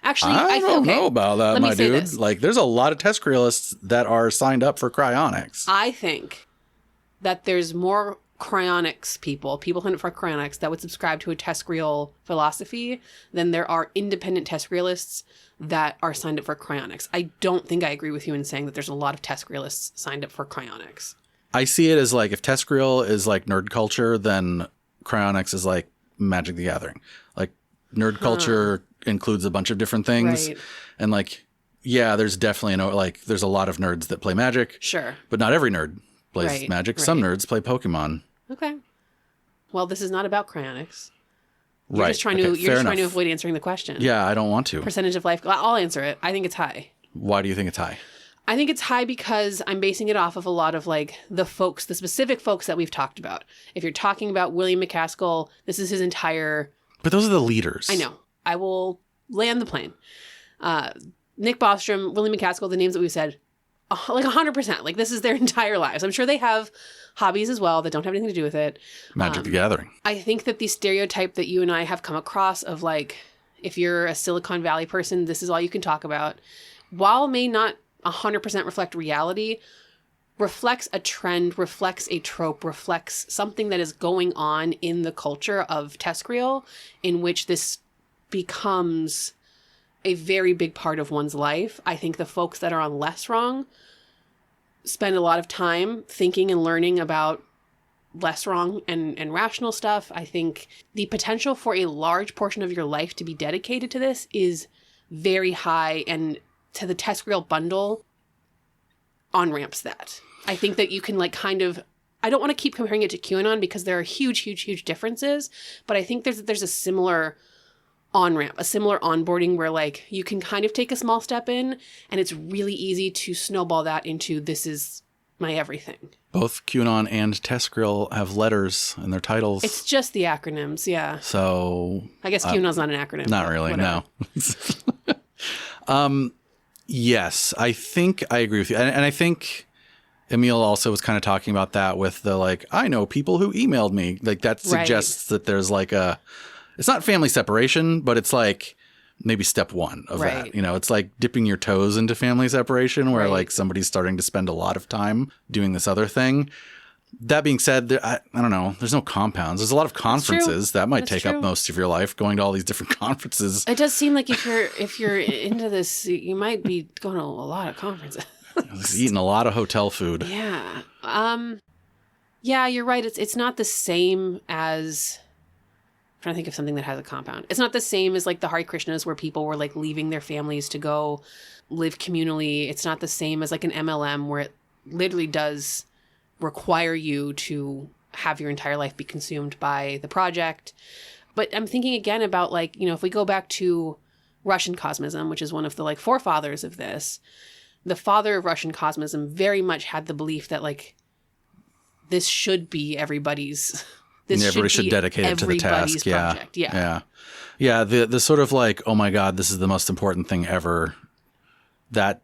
Speaker 2: Actually,
Speaker 1: I don't know about that, my dude.
Speaker 2: This.
Speaker 1: Like, there's a lot of TESCREALists that are signed up for cryonics.
Speaker 2: I think that there's more cryonics people signed up for cryonics that would subscribe to a TESCREAL philosophy than there are independent TESCREALists that are signed up for cryonics. I don't think I agree with you in saying that there's a lot of TESCREALists signed up for cryonics.
Speaker 1: I see it as like, if TESCREAL is like nerd culture, then cryonics is like Magic the Gathering. Like, nerd culture includes a bunch of different things. Right. And like, yeah, there's definitely there's a lot of nerds that play Magic.
Speaker 2: Sure.
Speaker 1: But not every nerd plays Magic. Some nerds play Pokemon.
Speaker 2: Okay. Well, this is not about cryonics.
Speaker 1: You're
Speaker 2: just trying to avoid answering the question.
Speaker 1: Yeah, I don't want to.
Speaker 2: Percentage of life. I'll answer it. I think it's high.
Speaker 1: Why do you think it's high?
Speaker 2: I think it's high because I'm basing it off of a lot of like the specific folks that we've talked about. If you're talking about William McCaskill, this is his entire...
Speaker 1: But those are the leaders.
Speaker 2: I know. I will land the plane. Nick Bostrom, William McCaskill, the names that we've said, like 100%. Like, this is their entire lives. I'm sure they have hobbies as well that don't have anything to do with it.
Speaker 1: Magic the Gathering.
Speaker 2: I think that the stereotype that you and I have come across of like, if you're a Silicon Valley person, this is all you can talk about, while may not 100% reflect reality, reflects a trend, reflects a trope, reflects something that is going on in the culture of TESCREAL, in which this becomes a very big part of one's life. I think the folks that are on Less Wrong spend a lot of time thinking and learning about less wrong and rational stuff. I think the potential for a large portion of your life to be dedicated to this is very high, and to the TESCREAL bundle on-ramps that. I think that you can like kind of, I don't want to keep comparing it to QAnon because there are huge, huge, huge differences, but I think there's a similar on-ramp, a similar onboarding where like you can kind of take a small step in, and it's really easy to snowball that into this is my everything.
Speaker 1: Both QAnon and TESCREAL have letters in their titles.
Speaker 2: It's just the acronyms, yeah.
Speaker 1: So
Speaker 2: I guess QAnon's not an acronym.
Speaker 1: Not really,
Speaker 2: whatever.
Speaker 1: No. Yes, I think I agree with you. And I think Emil also was kind of talking about that with the like, I know people who emailed me. Like that suggests that there's like it's not family separation, but it's like maybe step one of that. You know, it's like dipping your toes into family separation where like somebody's starting to spend a lot of time doing this other thing. That being said, I don't know. There's no compounds. There's a lot of conferences that might take up most of your life, going to all these different conferences.
Speaker 2: It does seem like if you're into this, you might be going to a lot of conferences.
Speaker 1: Eating a lot of hotel food.
Speaker 2: Yeah. Yeah, you're right. It's not the same as, I'm trying to think of something that has a compound. It's not the same as like the Hare Krishnas where people were like leaving their families to go live communally. It's not the same as like an MLM where it literally does require you to have your entire life be consumed by the project. But I'm thinking again about like, you know, if we go back to Russian cosmism, which is one of the like forefathers of this, the father of Russian cosmism very much had the belief that like this should be everybody's.
Speaker 1: Everybody should dedicate it to the task.
Speaker 2: Project.
Speaker 1: Yeah. The sort of like, oh my God, this is the most important thing ever. That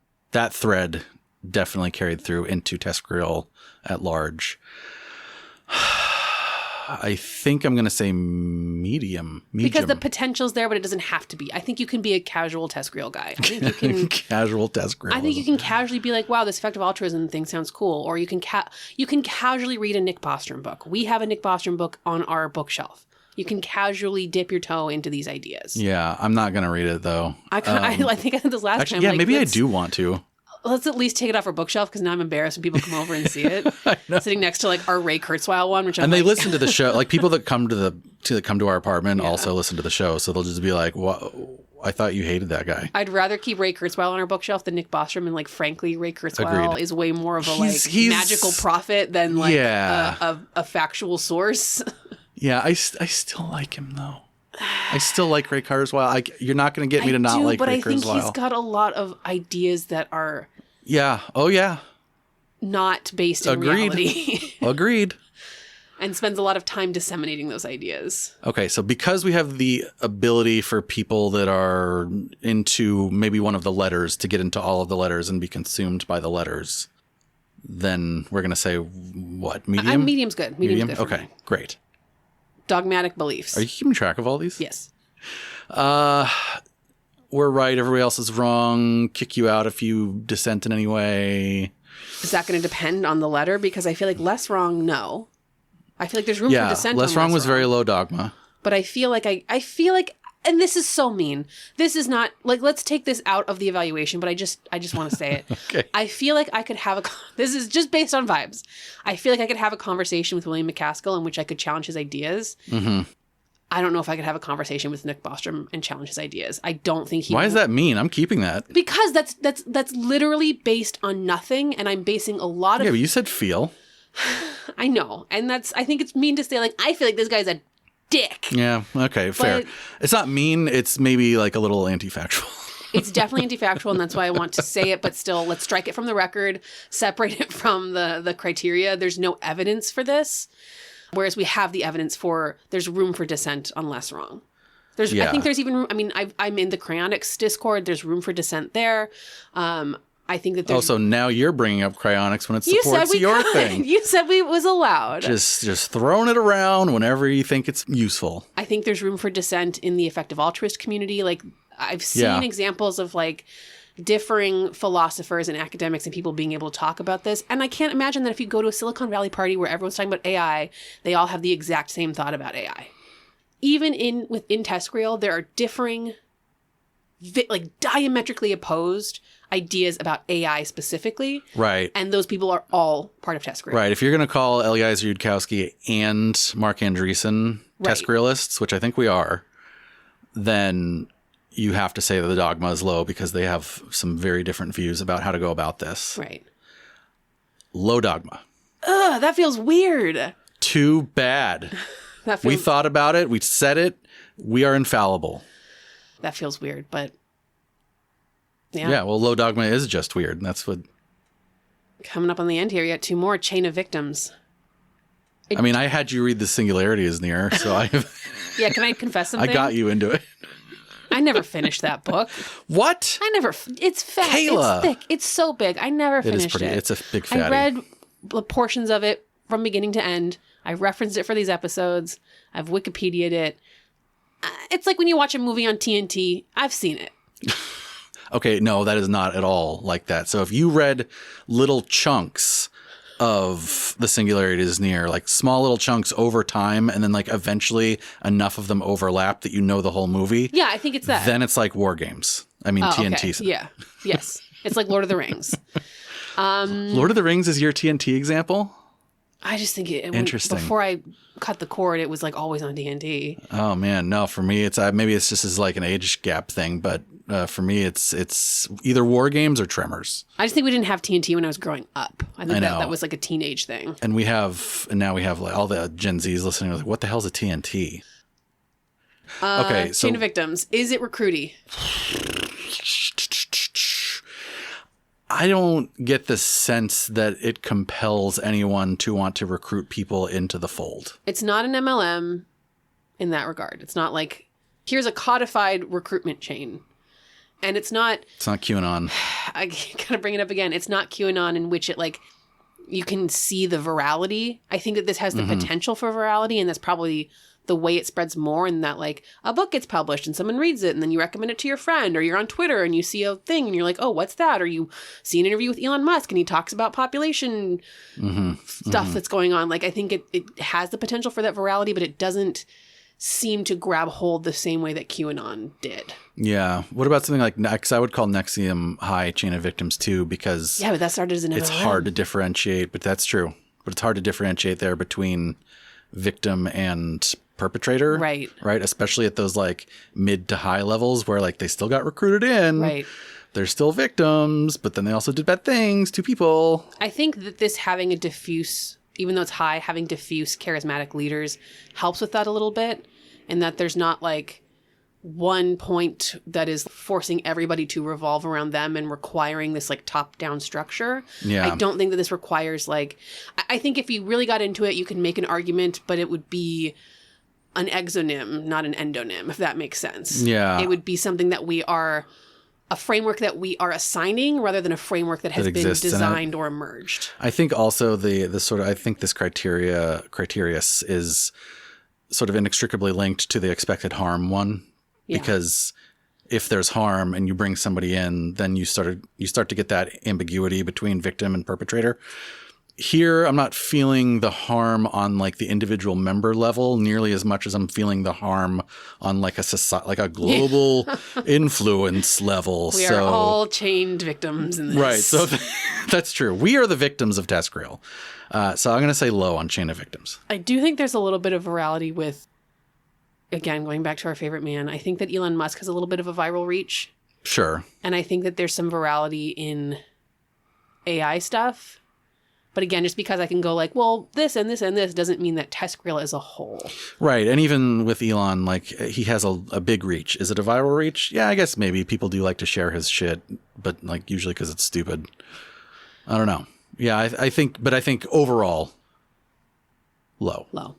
Speaker 1: thread definitely carried through into TESCREAL at large. I think I'm going to say medium.
Speaker 2: Because the potential's there, but it doesn't have to be. I think you can be a casual TESCREAL guy. I think you can
Speaker 1: casual TESCREAL.
Speaker 2: I think you can casually be like, wow, this effective altruism thing sounds cool. Or you can casually read a Nick Bostrom book. We have a Nick Bostrom book on our bookshelf. You can casually dip your toe into these ideas.
Speaker 1: Yeah, I'm not going to read it though.
Speaker 2: I think I said this last time.
Speaker 1: Yeah, like, maybe I do want to.
Speaker 2: Let's at least take it off our bookshelf because now I'm embarrassed when people come over and see it. Sitting next to like our Ray Kurzweil one, which
Speaker 1: they listen to the show. Like people that come to our apartment also listen to the show, so they'll just be like, "What? I thought you hated that guy."
Speaker 2: I'd rather keep Ray Kurzweil on our bookshelf than Nick Bostrom, and like frankly, Ray Kurzweil is way more of a he's magical prophet than like a factual source.
Speaker 1: Yeah, I still like him though. I still like Ray Kurzweil. You're not going to get me to not like Ray Kurzweil. But I think
Speaker 2: he's got a lot of ideas that are not based in reality.
Speaker 1: Agreed.
Speaker 2: And spends a lot of time disseminating those ideas.
Speaker 1: Okay, so because we have the ability for people that are into maybe one of the letters to get into all of the letters and be consumed by the letters, then we're going to say what? Medium?
Speaker 2: Medium's good. Medium's good for
Speaker 1: okay,
Speaker 2: me.
Speaker 1: Great.
Speaker 2: Dogmatic beliefs.
Speaker 1: Are you keeping track of all these?
Speaker 2: Yes.
Speaker 1: We're right. Everybody else is wrong. Kick you out if you dissent in any way.
Speaker 2: Is that going to depend on the letter? Because I feel like less wrong, no. I feel like there's room for dissent.
Speaker 1: Less wrong was very low dogma.
Speaker 2: But I feel like and this is so mean. This is not like, let's take this out of the evaluation, but I just want to say it.
Speaker 1: Okay.
Speaker 2: I feel like I could have this is just based on vibes. I feel like I could have a conversation with William McCaskill in which I could challenge his ideas. Mm-hmm. I don't know if I could have a conversation with Nick Bostrom and challenge his ideas. I don't think he.
Speaker 1: Why does that mean? I'm keeping that.
Speaker 2: Because that's literally based on nothing, and I'm basing a lot of.
Speaker 1: Yeah, but you said feel.
Speaker 2: I know, and I think it's mean to say like I feel like this guy's a dick.
Speaker 1: Yeah. Okay. Fair. It's not mean. It's maybe like a little anti-factual.
Speaker 2: It's definitely anti-factual, and that's why I want to say it. But still, let's strike it from the record. Separate it from the criteria. There's no evidence for this. Whereas we have the evidence for there's room for dissent on less wrong. I think there's even room. I mean, I'm in the cryonics Discord. There's room for dissent there. I think that there's...
Speaker 1: Also, now you're bringing up cryonics when it supports your thing.
Speaker 2: You said it was allowed.
Speaker 1: Just throwing it around whenever you think it's useful.
Speaker 2: I think there's room for dissent in the effective altruist community. Like, I've seen examples of, like, differing philosophers and academics and people being able to talk about this. And I can't imagine that if you go to a Silicon Valley party where everyone's talking about AI, they all have the exact same thought about AI. Even within TESCREAL, there are differing like diametrically opposed ideas about AI specifically.
Speaker 1: Right.
Speaker 2: And those people are all part of TESCREAL.
Speaker 1: Right. If you're going to call Eliezer Yudkowsky and Mark Andreessen TESCREALists, which I think we are, then you have to say that the dogma is low because they have some very different views about how to go about this.
Speaker 2: Right.
Speaker 1: Low dogma.
Speaker 2: Ugh, that feels weird.
Speaker 1: Too bad. We thought about it. We said it. We are infallible.
Speaker 2: That feels weird, but yeah.
Speaker 1: Yeah, well, low dogma is just weird. That's what...
Speaker 2: Coming up on the end here, you got 2 more, Chain of Victims.
Speaker 1: I mean, I had you read The Singularity is Near, so I...
Speaker 2: Yeah, can I confess something?
Speaker 1: I got you into it.
Speaker 2: I never finished that book.
Speaker 1: What?
Speaker 2: It's fat.
Speaker 1: Kayla.
Speaker 2: It's thick. It's so big. I never finished it.
Speaker 1: It's a big fatty.
Speaker 2: I read portions of it from beginning to end. I referenced it for these episodes. I've Wikipedia'd it. It's like when you watch a movie on TNT. I've seen it.
Speaker 1: Okay, no, that is not at all like that. So if you read little chunks of The Singularity is Near, like small little chunks over time, and then like eventually enough of them overlap that you know the whole movie.
Speaker 2: Yeah, I think it's that.
Speaker 1: Then it's like War Games. I mean, TNT.
Speaker 2: Okay. Yeah. Yes. It's like Lord of the Rings.
Speaker 1: Lord of the Rings is your TNT example?
Speaker 2: I just think
Speaker 1: Interesting.
Speaker 2: Before I cut the cord, it was like always on TNT.
Speaker 1: Oh man, no. For me, it's maybe it's just as like an age gap thing, but for me, it's either War Games or Tremors.
Speaker 2: I just think we didn't have TNT when I was growing up. I think that was like a teenage thing.
Speaker 1: And now we have like all the Gen Zs listening. Like, what the hell's a TNT? Okay, so
Speaker 2: Chain of Victims. Is it recruity?
Speaker 1: I don't get the sense that it compels anyone to want to recruit people into the fold.
Speaker 2: It's not an MLM in that regard. It's not like, here's a codified recruitment chain. And it's not
Speaker 1: QAnon.
Speaker 2: I gotta bring it up again. It's not QAnon in which it like, you can see the virality. I think that this has the potential for virality, and that's probably the way it spreads more, in that like a book gets published and someone reads it and then you recommend it to your friend, or you're on Twitter and you see a thing and you're like, oh, what's that? Or you see an interview with Elon Musk and he talks about population stuff that's going on. Like, I think it has the potential for that virality, but it doesn't seem to grab hold the same way that QAnon did.
Speaker 1: Yeah. What about something like Nex? I would call Nexium High Chain of Victims too, because
Speaker 2: but that started as an MLM.
Speaker 1: It's hard to differentiate, but that's true. But it's hard to differentiate there between victim and perpetrator.
Speaker 2: Right.
Speaker 1: Especially at those like mid to high levels where like they still got recruited in.
Speaker 2: Right.
Speaker 1: They're still victims, but then they also did bad things to people.
Speaker 2: I think that this having a diffuse, even though it's high, having diffuse charismatic leaders helps with that a little bit. And that there's not like one point that is forcing everybody to revolve around them and requiring this like top-down structure.
Speaker 1: Yeah.
Speaker 2: I don't think that this requires like, I think if you really got into it, you can make an argument, but it would be an exonym, not an endonym, if that makes sense.
Speaker 1: Yeah.
Speaker 2: It would be something that we are, a framework that we are assigning rather than a framework that has been designed or emerged. I
Speaker 1: think also the sort of, I think this criteria is sort of inextricably linked to the expected harm one. Yeah. Because if there's harm and you bring somebody in, then you start to get that ambiguity between victim and perpetrator. Here, I'm not feeling the harm on like the individual member level nearly as much as I'm feeling the harm on like a society, like a global influence level.
Speaker 2: We are all chained victims in this.
Speaker 1: Right. So that's true. We are the victims of TESCREAL. So I'm going to say low on Chain of Victims.
Speaker 2: I do think there's a little bit of virality with, again, going back to our favorite man, I think that Elon Musk has a little bit of a viral reach.
Speaker 1: Sure.
Speaker 2: And I think that there's some virality in AI stuff. But again, just because I can go like, well, this and this and this doesn't mean that TESCREAL as a whole. Right.
Speaker 1: And even with Elon, like he has a big reach. Is it a viral reach? Yeah, I guess maybe people do like to share his shit, but like usually because it's stupid. I don't know. Yeah, I think overall, low.
Speaker 2: Low.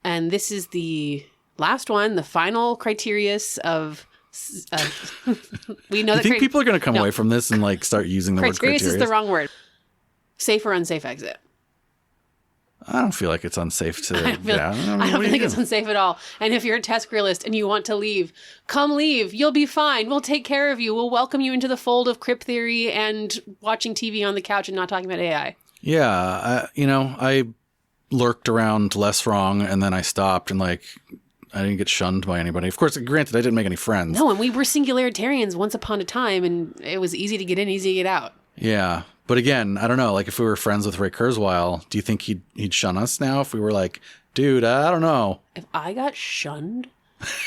Speaker 2: And this is the last one, the final criterius of... we know
Speaker 1: you think people are going to come away from this and like start using the word criterius?
Speaker 2: Criterius is the wrong word. Safe or unsafe exit.
Speaker 1: I don't feel like it's unsafe to
Speaker 2: I don't think it's unsafe at all. And if you're a TESCREAList and you want to leave, come leave. You'll be fine. We'll take care of you. We'll welcome you into the fold of crypt theory and watching TV on the couch and not talking about AI.
Speaker 1: Yeah. I lurked around less wrong and then I stopped and like didn't get shunned by anybody. Of course, granted, I didn't make any friends.
Speaker 2: No, and we were singularitarians once upon a time, and it was easy to get in, easy to get out.
Speaker 1: Yeah. But again, I don't know. Like, if we were friends with Ray Kurzweil, do you think he'd shun us now if we were like, dude, I don't know.
Speaker 2: If I got shunned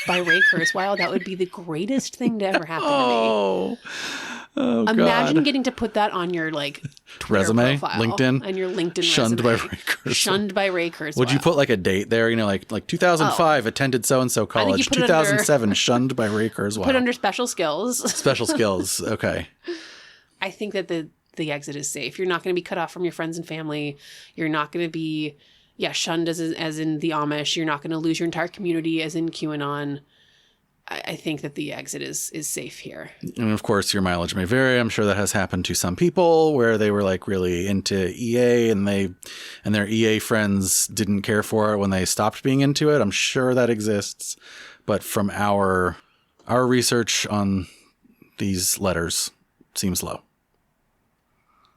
Speaker 2: by Ray Kurzweil, that would be the greatest thing to ever happen to me.
Speaker 1: Oh,
Speaker 2: Imagine
Speaker 1: God.
Speaker 2: getting to put that on your like Twitter
Speaker 1: Resume,
Speaker 2: profile,
Speaker 1: LinkedIn,
Speaker 2: and your LinkedIn
Speaker 1: shunned
Speaker 2: resume.
Speaker 1: by Ray Kurzweil.
Speaker 2: Shunned by Ray Kurzweil.
Speaker 1: Would you put like a date there? You know, like 2005 attended so and so college. 2007 shunned by Ray Kurzweil.
Speaker 2: Put under special skills.
Speaker 1: Special skills. Okay.
Speaker 2: I think that the exit is safe. You're not going to be cut off from your friends and family. You're not going to be shunned as in the Amish. You're not going to lose your entire community as in QAnon. I think that the exit is safe here.
Speaker 1: And of course, your mileage may vary. I'm sure that has happened to some people where they were like really into EA and their EA friends didn't care for it when they stopped being into it. I'm sure that exists. But from our research on these letters seems low.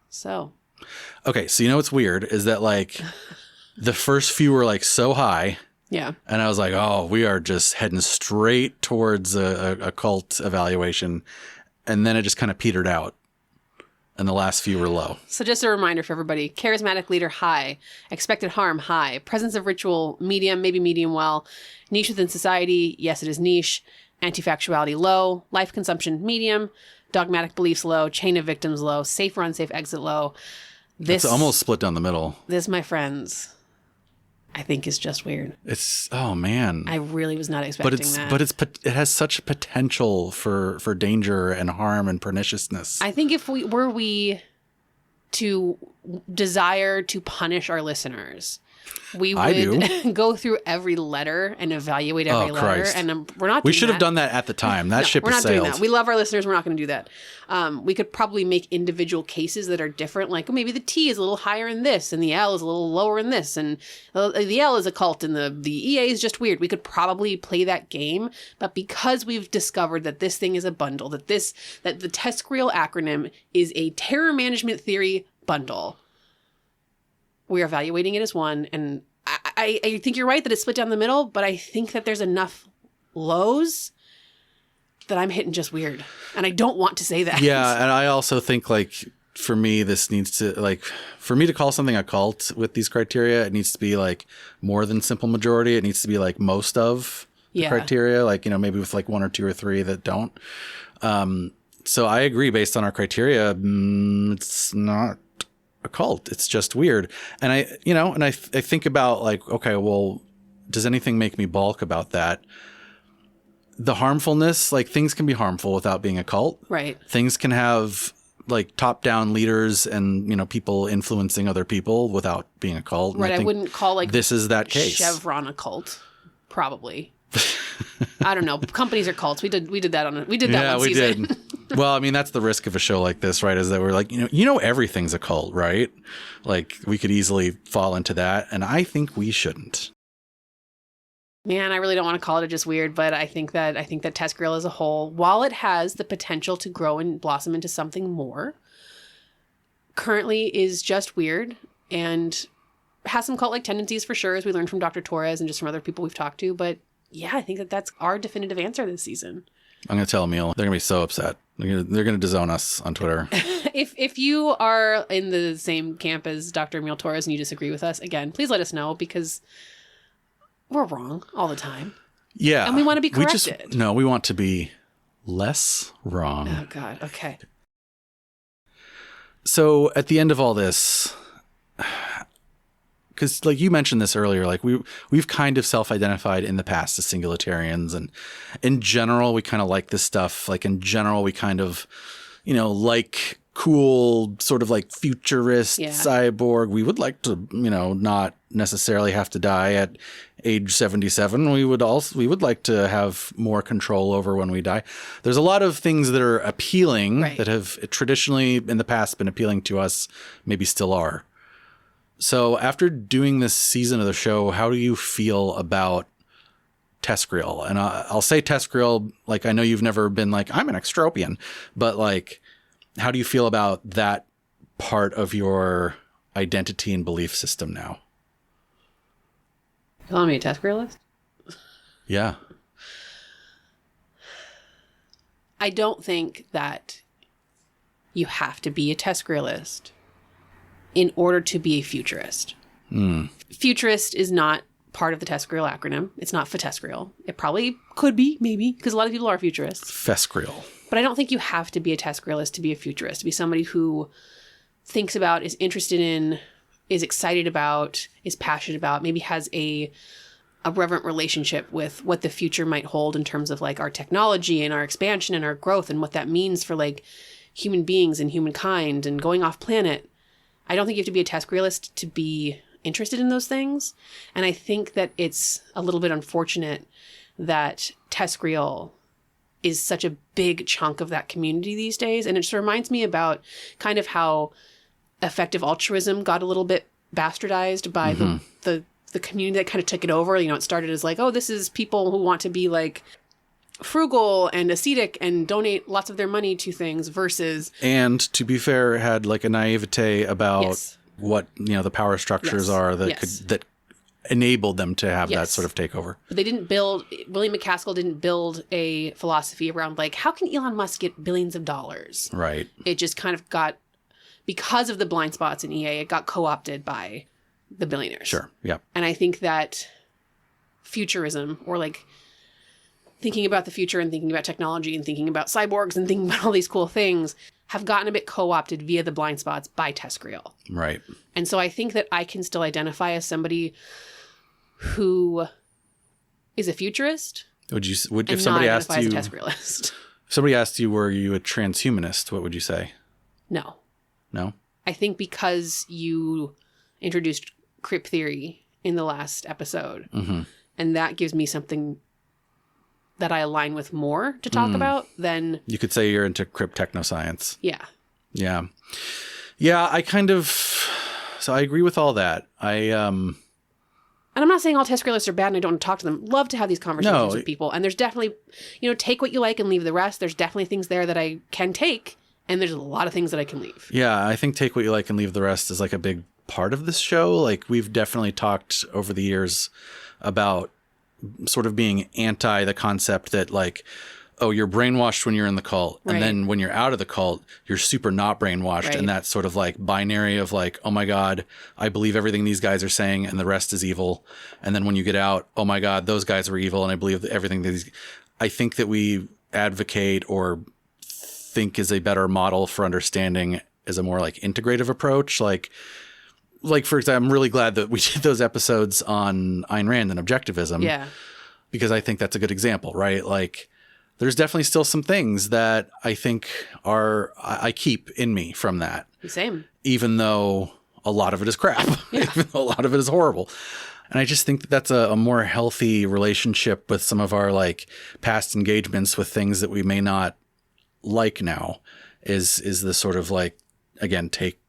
Speaker 2: So.
Speaker 1: Okay, so you know what's weird is that like the first few were like so high.
Speaker 2: Yeah.
Speaker 1: And I was like, oh, we are just heading straight towards a cult evaluation. And then it just kind of petered out. And the last few were low.
Speaker 2: So just a reminder for everybody. Charismatic leader, high. Expected harm, high. Presence of ritual, medium, maybe medium well. Niche within society, yes, it is niche. Anti-factuality, low. Life consumption, medium. Dogmatic beliefs, low. Chain of victims, low. Safe run, safe exit, low.
Speaker 1: It's almost split down the middle.
Speaker 2: This, my friends, I think is just weird.
Speaker 1: It's, oh man.
Speaker 2: I really was not expecting that.
Speaker 1: But it has such potential for danger and harm and perniciousness.
Speaker 2: I think if we to desire to punish our listeners, we would go through every letter and evaluate every letter.
Speaker 1: Christ.
Speaker 2: And we're not doing that.
Speaker 1: We should have done that at the time. That ship has sailed.
Speaker 2: We're not doing that. We love our listeners. We're not going to do that. We could probably make individual cases that are different. Like maybe the T is a little higher in this and the L is a little lower in this. And the L is a cult and the EA is just weird. We could probably play that game. But because we've discovered that this thing is a bundle, that the TESCREAL acronym is a terror management theory bundle, we're evaluating it as one. And I think you're right that it's split down the middle, but I think that there's enough lows that I'm hitting just weird. And I don't want to say that.
Speaker 1: Yeah. And I also think like for me, this needs to like, for me to call something a cult with these criteria, it needs to be like more than simple majority. It needs to be like most of the criteria, like, you know, maybe with like one or two or three that don't. So I agree based on our criteria, it's not a cult. It's just weird. And I think about like, okay, well, does anything make me balk about that? The harmfulness, like things can be harmful without being a cult.
Speaker 2: Right.
Speaker 1: Things can have like top-down leaders and, you know, people influencing other people without being a cult.
Speaker 2: Right. I wouldn't call like
Speaker 1: this is that case.
Speaker 2: Chevron a cult. Probably. I don't know. Companies are cults. We did that one season.
Speaker 1: Yeah, we did. Well, I mean, that's the risk of a show like this, right? Is that we're like, you know, everything's a cult, right? Like we could easily fall into that. And I think we shouldn't.
Speaker 2: Man, I really don't want to call it just weird, but I think that TESCREAL as a whole, while it has the potential to grow and blossom into something more, currently is just weird and has some cult-like tendencies for sure, as we learned from Dr. Torres and just from other people we've talked to. But yeah, I think that's our definitive answer this season.
Speaker 1: I'm going to tell Emil. They're going to be so upset. They're going to disown us on Twitter.
Speaker 2: If you are in the same camp as Dr. Emil Torres and you disagree with us, again, please let us know because we're wrong all the time.
Speaker 1: Yeah.
Speaker 2: And we want to be corrected.
Speaker 1: We want to be less wrong.
Speaker 2: Oh, God. Okay.
Speaker 1: So at the end of all this, because like you mentioned this earlier, like we've kind of self-identified in the past as singularitarians, and in general, we kind of like this stuff. Like in general, we kind of, you know, like cool sort of like futurist cyborg. We would like to, you know, not necessarily have to die at age 77. We would like to have more control over when we die. There's a lot of things that are appealing that have traditionally in the past been appealing to us, maybe still are. So after doing this season of the show, how do you feel about TESCREAL? And I'll say TESCREAL, like I know you've never been like, I'm an extropian, but like, how do you feel about that part of your identity and belief system now?
Speaker 2: You calling me a TESCREAList?
Speaker 1: Yeah.
Speaker 2: I don't think that you have to be a TESCREAList in order to be a futurist. Futurist is not part of the TESCREAL acronym. It's not for TESCREAL. It probably could be, maybe, because a lot of people are futurists.
Speaker 1: TESCREAL.
Speaker 2: But I don't think you have to be a TESCREAList to be a futurist, to be somebody who thinks about, is interested in, is excited about, is passionate about, maybe has a reverent relationship with what the future might hold in terms of like our technology and our expansion and our growth and what that means for like human beings and humankind and going off planet. I don't think you have to be a TESCREAList to be interested in those things. And I think that it's a little bit unfortunate that TESCREAL is such a big chunk of that community these days. And it just reminds me about kind of how effective altruism got a little bit bastardized by the community that kind of took it over. You know, it started as like, oh, this is people who want to be like frugal and ascetic and donate lots of their money to things versus...
Speaker 1: And to be fair, had like a naivete about what, you know, the power structures are that that enabled them to have that sort of takeover.
Speaker 2: But they didn't build... William McCaskill didn't build a philosophy around like, how can Elon Musk get billions of dollars?
Speaker 1: Right.
Speaker 2: It just kind of got... Because of the blind spots in EA, it got co-opted by the billionaires.
Speaker 1: Sure. Yeah.
Speaker 2: And I think that futurism, or like thinking about the future and thinking about technology and thinking about cyborgs and thinking about all these cool things, have gotten a bit co-opted via the blind spots by TESCREAL.
Speaker 1: Right.
Speaker 2: And so I think that I can still identify as somebody who is a futurist.
Speaker 1: If somebody asked you,
Speaker 2: as a TESCREAList.
Speaker 1: If somebody asked you, were you a transhumanist, what would you say?
Speaker 2: No.
Speaker 1: No?
Speaker 2: I think because you introduced crypt theory in the last episode, and that gives me something that I align with more to talk about than...
Speaker 1: You could say you're into crypt technoscience.
Speaker 2: Yeah.
Speaker 1: Yeah. Yeah, I kind of... So I agree with all that. And
Speaker 2: I'm not saying all TESCREALists are bad and I don't want to talk to them. Love to have these conversations with people. And there's definitely, you know, take what you like and leave the rest. There's definitely things there that I can take. And there's a lot of things that I can leave.
Speaker 1: Yeah, I think take what you like and leave the rest is like a big part of this show. Like we've definitely talked over the years about sort of being anti the concept that like, oh, you're brainwashed when you're in the cult.
Speaker 2: Right.
Speaker 1: And then when you're out of the cult, you're super not brainwashed.
Speaker 2: Right.
Speaker 1: And that sort of like binary of like, oh my God, I believe everything these guys are saying and the rest is evil. And then when you get out, oh my God, those guys were evil. And I believe everything I think that we advocate or think is a better model for understanding is a more like integrative approach. Like for example, I'm really glad that we did those episodes on Ayn Rand and objectivism.
Speaker 2: Yeah.
Speaker 1: Because I think that's a good example, right? Like there's definitely still some things that I think I keep in me from that.
Speaker 2: Same.
Speaker 1: Even though a lot of it is crap.
Speaker 2: Yeah.
Speaker 1: Even though a lot of it is horrible. And I just think that that's a more healthy relationship with some of our like past engagements with things that we may not like now is the sort of like, again, take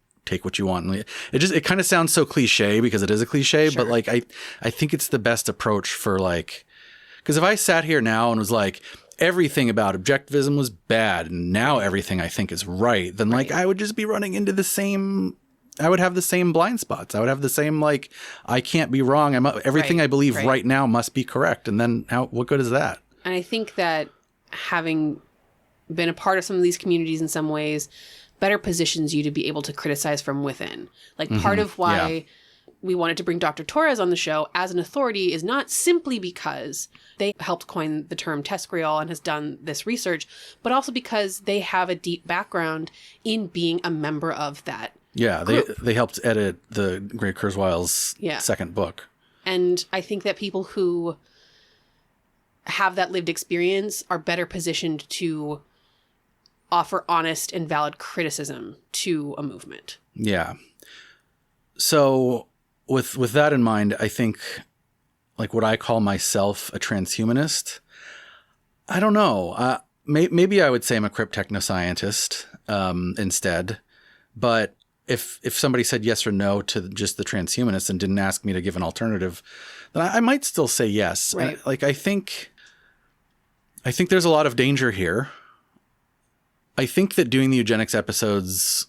Speaker 1: what you want. It kind of sounds so cliche because it is a cliche,
Speaker 2: Sure.
Speaker 1: but like I think it's the best approach for like, because if I sat here now and was like, everything about objectivism was bad and now everything I think is right, then like I would just be running into I would have the same blind spots. I would have the same like, I can't be wrong. Everything I believe right now must be correct. And then what good is that?
Speaker 2: And I think that having been a part of some of these communities in some ways better positions you to be able to criticize from within. Like part of why we wanted to bring Dr. Torres on the show as an authority is not simply because they helped coin the term TESCREAL and has done this research, but also because they have a deep background in being a member of that.
Speaker 1: Yeah, they helped edit the Great Kurzweil's second book.
Speaker 2: And I think that people who have that lived experience are better positioned to offer honest and valid criticism to a movement. Yeah.
Speaker 1: So with that in mind, I think like what I call myself a transhumanist, I don't know. Maybe I would say I'm a crypt technoscientist instead. But if somebody said yes or no to just the transhumanist and didn't ask me to give an alternative, then I might still say yes.
Speaker 2: Right.
Speaker 1: And, like I think there's a lot of danger here. I think that doing the eugenics episodes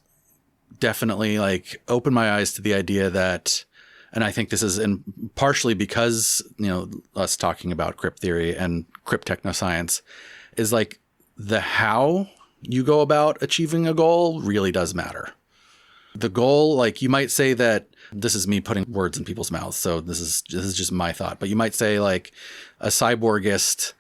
Speaker 1: definitely like opened my eyes to the idea that, and I think this is partially because, us talking about crypt theory and crypt technoscience is like the how you go about achieving a goal really does matter. The goal, like you might say that this is me putting words in people's mouths. So this is just my thought, but you might say like a cyborgist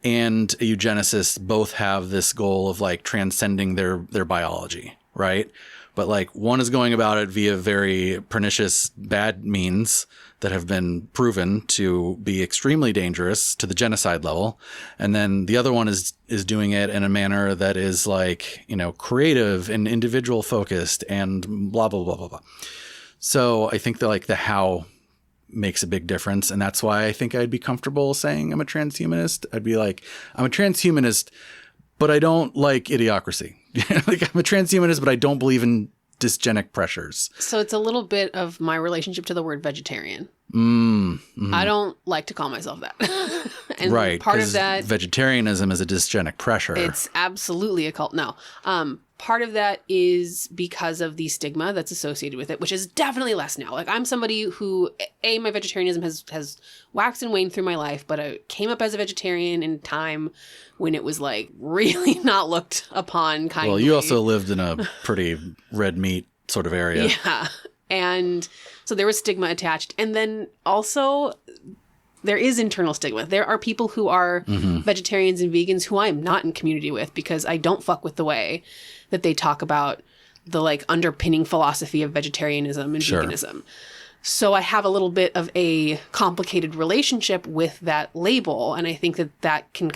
Speaker 1: and a eugenicist both have this goal of like transcending their biology, right? But like one is going about it via very pernicious bad means that have been proven to be extremely dangerous to the genocide level. And then the other one is doing it in a manner that is like, creative and individual focused and blah, blah, blah, blah, blah. So I think that like the how makes a big difference. And that's why I think I'd be comfortable saying I'm a transhumanist. I'd be like, I'm a transhumanist, but I don't like idiocracy. Like I'm a transhumanist, but I don't believe in dysgenic pressures.
Speaker 2: So it's a little bit of my relationship to the word vegetarian.
Speaker 1: Mm-hmm.
Speaker 2: I don't like to call myself that. And
Speaker 1: right.
Speaker 2: part of that,
Speaker 1: vegetarianism is a dysgenic pressure.
Speaker 2: It's absolutely a cult. No. Part of that is because of the stigma that's associated with it, which is definitely less now. Like I'm somebody who, my vegetarianism has waxed and waned through my life, but I came up as a vegetarian in time when it was like really not looked upon kindly.
Speaker 1: Well, you also lived in a pretty red meat sort of area.
Speaker 2: Yeah. And so there was stigma attached. And then also there is internal stigma. There are people who are vegetarians and vegans who I am not in community with because I don't fuck with the way that they talk about the like underpinning philosophy of vegetarianism and veganism. So I have a little bit of a complicated relationship with that label. And I think that can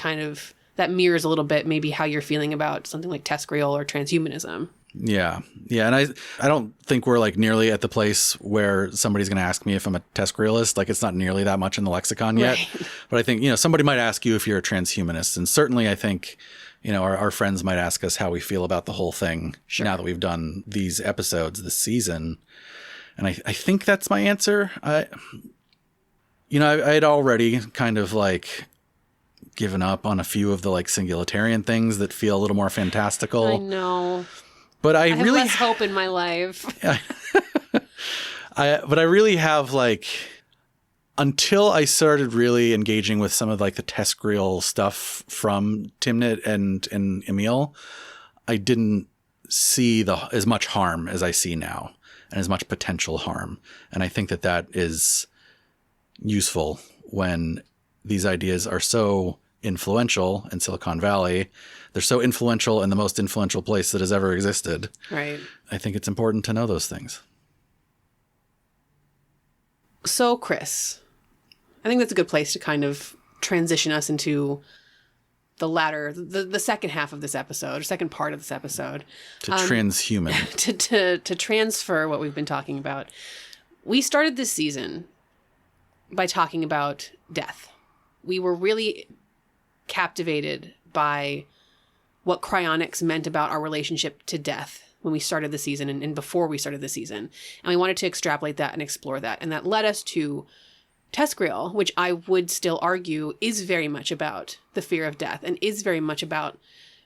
Speaker 2: that mirrors a little bit maybe how you're feeling about something like TESCREAL or transhumanism.
Speaker 1: Yeah. Yeah. And I don't think we're like nearly at the place where somebody's going to ask me if I'm a TESCREAList. Like it's not nearly that much in the lexicon yet. Right. But I think, somebody might ask you if you're a transhumanist. And certainly I think, our friends might ask us how we feel about the whole thing now that we've done these episodes this season. And I think that's my answer. I had already kind of like given up on a few of the like singularitarian things that feel a little more fantastical.
Speaker 2: I know.
Speaker 1: But I
Speaker 2: have
Speaker 1: really
Speaker 2: less hope in my life.
Speaker 1: But I really have like, until I started really engaging with some of like the TESCREAL stuff from Timnit and Emil, I didn't see as much harm as I see now and as much potential harm. And I think that is useful when these ideas are so influential in Silicon Valley. They're so influential in the most influential place that has ever existed.
Speaker 2: Right.
Speaker 1: I think it's important to know those things.
Speaker 2: So, Chris, I think that's a good place to kind of transition us into the second half of this episode, or second part of this episode.
Speaker 1: To transhuman.
Speaker 2: To transfer what we've been talking about. We started this season by talking about death. We were really captivated by what cryonics meant about our relationship to death when we started the season and before we started the season. And we wanted to extrapolate that and explore that. And that led us to TESCREAL, which I would still argue is very much about the fear of death and is very much about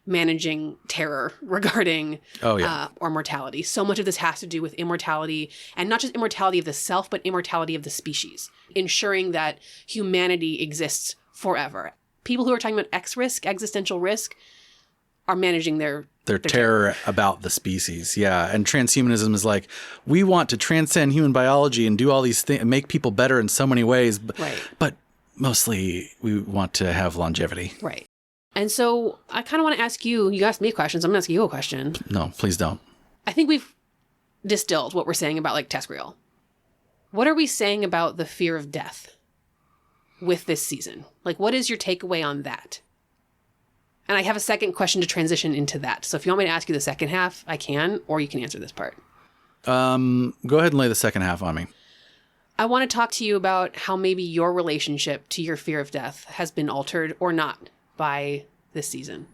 Speaker 2: managing terror regarding our mortality. So much of this has to do with immortality, and not just immortality of the self, but immortality of the species, ensuring that humanity exists forever. People who are talking about existential risk, are managing their
Speaker 1: terror about the species. Yeah. And transhumanism is like, we want to transcend human biology and do all these things and make people better in so many ways. But mostly we want to have longevity.
Speaker 2: Right. And so I kind of want to ask you asked me questions. I'm going to ask you a question.
Speaker 1: No, please don't.
Speaker 2: I think we've distilled what we're saying about like TESCREAL. What are we saying about the fear of death with this season? Like, what is your takeaway on that? And I have a second question to transition into that. So if you want me to ask you the second half, I can, or you can answer this part.
Speaker 1: Go ahead and lay the second half on me.
Speaker 2: I want to talk to you about how maybe your relationship to your fear of death has been altered or not by this season.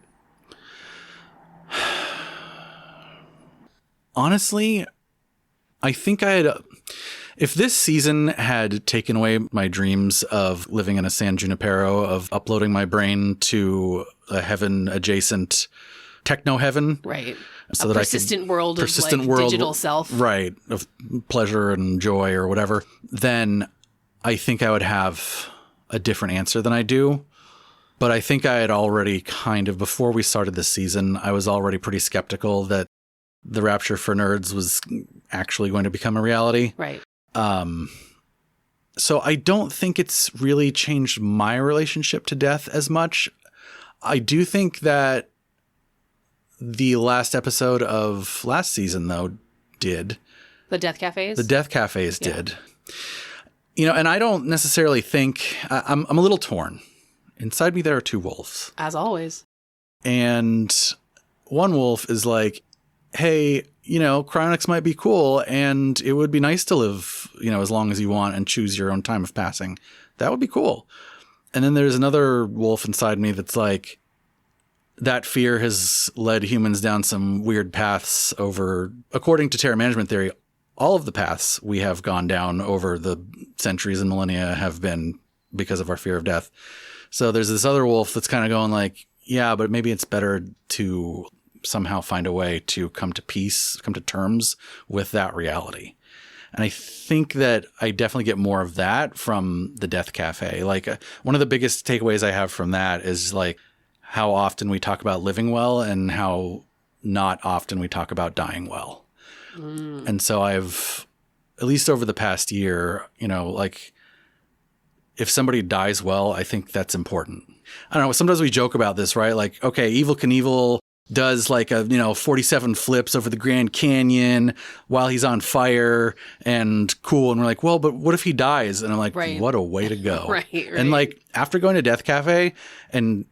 Speaker 1: Honestly, I think if this season had taken away my dreams of living in a San Junipero, of uploading my brain to a heaven adjacent techno heaven,
Speaker 2: right,
Speaker 1: so
Speaker 2: a
Speaker 1: that
Speaker 2: persistent world of like digital self.
Speaker 1: Right, of pleasure and joy or whatever, then I think I would have a different answer than I do. But I think I had already kind of, before we started this season, I was already pretty skeptical that the Rapture for Nerds was actually going to become a reality.
Speaker 2: Right.
Speaker 1: So I don't think it's really changed my relationship to death as much. I do think that the last episode of last season, though, did.
Speaker 2: The Death Cafes?
Speaker 1: The Death Cafes did. You know, and I don't necessarily think... I'm a little torn. Inside me, there are two wolves.
Speaker 2: As always.
Speaker 1: And one wolf is like, hey, you know, cryonics might be cool, and it would be nice to live, you know, as long as you want and choose your own time of passing. That would be cool. And then there's another wolf inside me that's like, that fear has led humans down some weird paths over, according to Terra management theory, all of the paths we have gone down over the centuries and millennia have been because of our fear of death. So there's this other wolf that's kind of going like, yeah, but maybe it's better to somehow find a way to come to peace, come to terms with that reality. And I think that I definitely get more of that from the Death Cafe. Like one of the biggest takeaways I have from that is like how often we talk about living well and how not often we talk about dying well. Mm. And so I've, at least over the past year, you know, like if somebody dies well, I think that's important. I don't know. Sometimes we joke about this, right? Like, okay, Evel Knievel does like 47 flips over the Grand Canyon while he's on fire and cool. And we're like, well, but what if he dies? And I'm like, what a way to go.
Speaker 2: Right.
Speaker 1: And like after going to Death Cafe and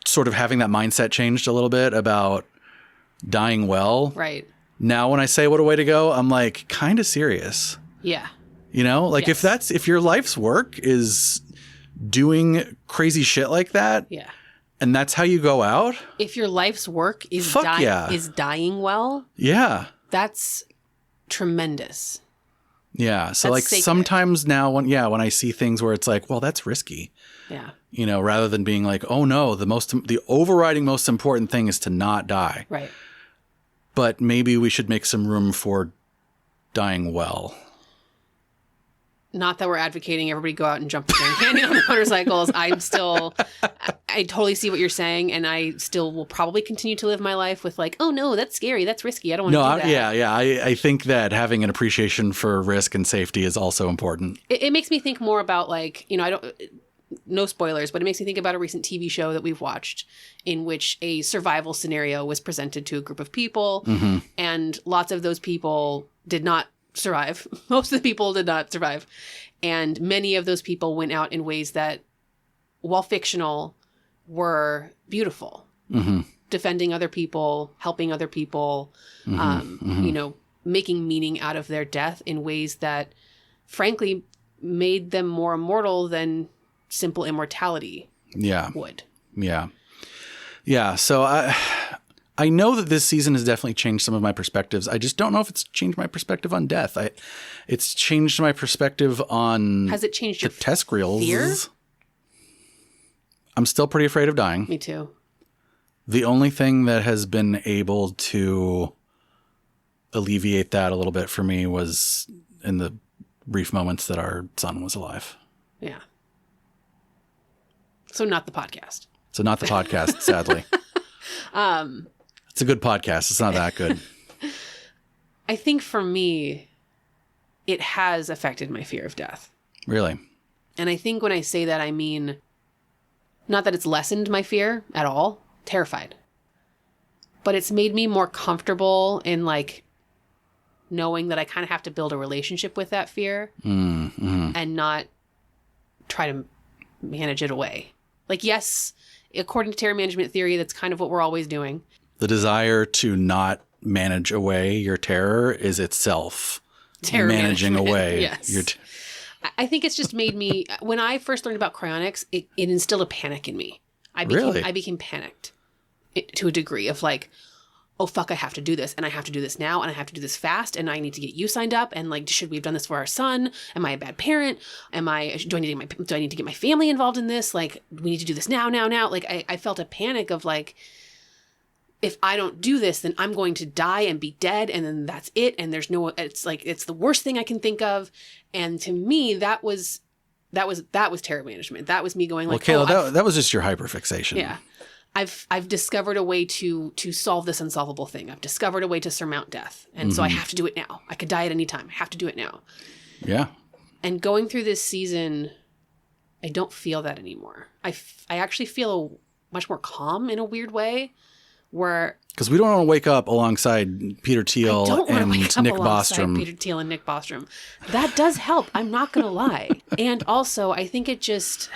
Speaker 1: sort of having that mindset changed a little bit about dying well.
Speaker 2: Right.
Speaker 1: Now when I say what a way to go, I'm like kind of serious.
Speaker 2: Yeah.
Speaker 1: You know, like if your life's work is doing crazy shit like that.
Speaker 2: Yeah.
Speaker 1: And that's how you go out.
Speaker 2: If your life's work is dying well.
Speaker 1: Yeah.
Speaker 2: That's tremendous.
Speaker 1: Yeah. So
Speaker 2: that's
Speaker 1: like
Speaker 2: sacred.
Speaker 1: Sometimes now when I see things where it's like, well, that's risky.
Speaker 2: Yeah.
Speaker 1: You know, rather than being like, oh no, the overriding most important thing is to not die.
Speaker 2: Right.
Speaker 1: But maybe we should make some room for dying well.
Speaker 2: Not that we're advocating everybody go out and jump the Grand Canyon on motorcycles. I totally see what you're saying, and I still will probably continue to live my life with like, oh no, that's scary, that's risky, I don't want to do that.
Speaker 1: Yeah. I think that having an appreciation for risk and safety is also important.
Speaker 2: It makes me think more about like, you know, no spoilers, but it makes me think about a recent TV show that we've watched in which a survival scenario was presented to a group of people, and lots of those people did not survive. Most of the people did not survive. And many of those people went out in ways that, while fictional, were beautiful. Mm-hmm. Defending other people, helping other people, you know, making meaning out of their death in ways that, frankly, made them more immortal than simple immortality would. Yeah. Yeah. So I know that this season has definitely changed some of my perspectives. I just don't know if it's changed my perspective on death. It's changed my perspective on... Has it changed your
Speaker 1: TESCREALs.
Speaker 2: Fear?
Speaker 1: I'm still pretty afraid of dying.
Speaker 2: Me too.
Speaker 1: The only thing that has been able to alleviate that a little bit for me was in the brief moments that our son was alive.
Speaker 2: Yeah. So not the podcast.
Speaker 1: Sadly. It's a good podcast. It's not that good.
Speaker 2: I think for me, it has affected my fear of death.
Speaker 1: Really?
Speaker 2: And I think when I say that, I mean, not that it's lessened my fear at all. Terrified. But it's made me more comfortable in like knowing that I kind of have to build a relationship with that fear and not try to manage it away. Like, yes, according to terror management theory, that's kind of what we're always doing. The
Speaker 1: desire to not manage away your terror is itself terror managing away.
Speaker 2: Yes. I think it's just made me, when I first learned about cryonics, it instilled a panic in me. I became panicked to a degree of like, oh, fuck, I have to do this. And I have to do this now. And I have to do this fast. And I need to get you signed up. And like, should we have done this for our son? Am I a bad parent? Do I need to get my family involved in this? Like, we need to do this now. Like, I felt a panic of like, if I don't do this, then I'm going to die and be dead. And then that's it. And there's no, it's like, it's the worst thing I can think of. And to me, that was terror management. That was me going like,
Speaker 1: well, Kayla, that was just your hyperfixation.
Speaker 2: Yeah. I've discovered a way to solve this unsolvable thing. I've discovered a way to surmount death. And so I have to do it now. I could die at any time. I have to do it now.
Speaker 1: Yeah.
Speaker 2: And going through this season, I don't feel that anymore. I actually feel much more calm in a weird way, where
Speaker 1: because we don't want to wake up alongside Peter Thiel and Nick Bostrom.
Speaker 2: Peter Thiel and Nick Bostrom. That does help. I'm not going to lie. And also, I think it just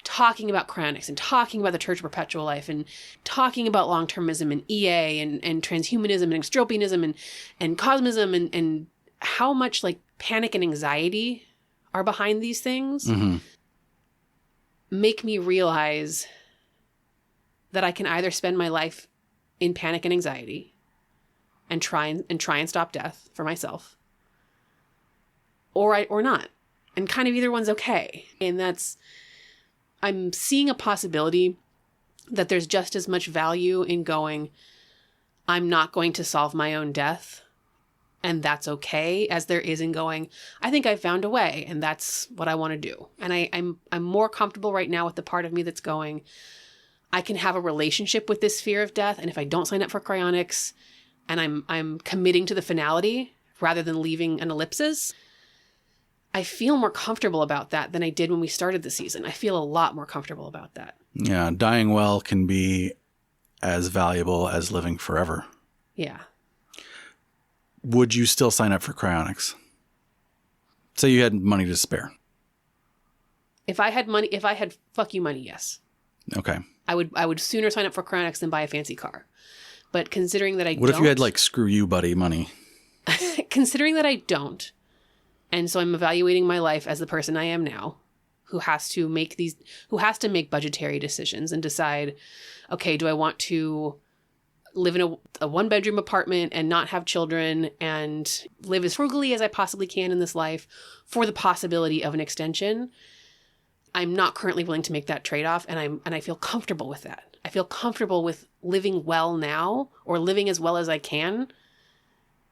Speaker 2: talking about cryonics and talking about the Church of Perpetual Life and talking about long-termism and EA and transhumanism and extropianism and cosmism and how much like panic and anxiety are behind these things make me realize that I can either spend my life in panic and anxiety and try and stop death for myself, or not. And kind of either one's okay. And I'm seeing a possibility that there's just as much value in going, I'm not going to solve my own death, and that's okay, as there is in going, I think I found a way, and that's what I want to do. And I'm more comfortable right now with the part of me that's going, I can have a relationship with this fear of death, and if I don't sign up for cryonics, and I'm committing to the finality rather than leaving an ellipsis, I feel more comfortable about that than I did when we started the season. I feel a lot more comfortable about that.
Speaker 1: Yeah, dying well can be as valuable as living forever.
Speaker 2: Yeah.
Speaker 1: Would you still sign up for cryonics? Say you had money to spare.
Speaker 2: If I had fuck you money, yes.
Speaker 1: Okay.
Speaker 2: I would sooner sign up for cryonics than buy a fancy car. But considering that I don't...
Speaker 1: What if you had like screw you buddy money?
Speaker 2: Considering that I don't, and so I'm evaluating my life as the person I am now, who has to make budgetary decisions and decide, okay, do I want to live in a one-bedroom apartment and not have children and live as frugally as I possibly can in this life for the possibility of an extension? I'm not currently willing to make that trade-off, and I feel comfortable with that. I feel comfortable with living well now, or living as well as I can,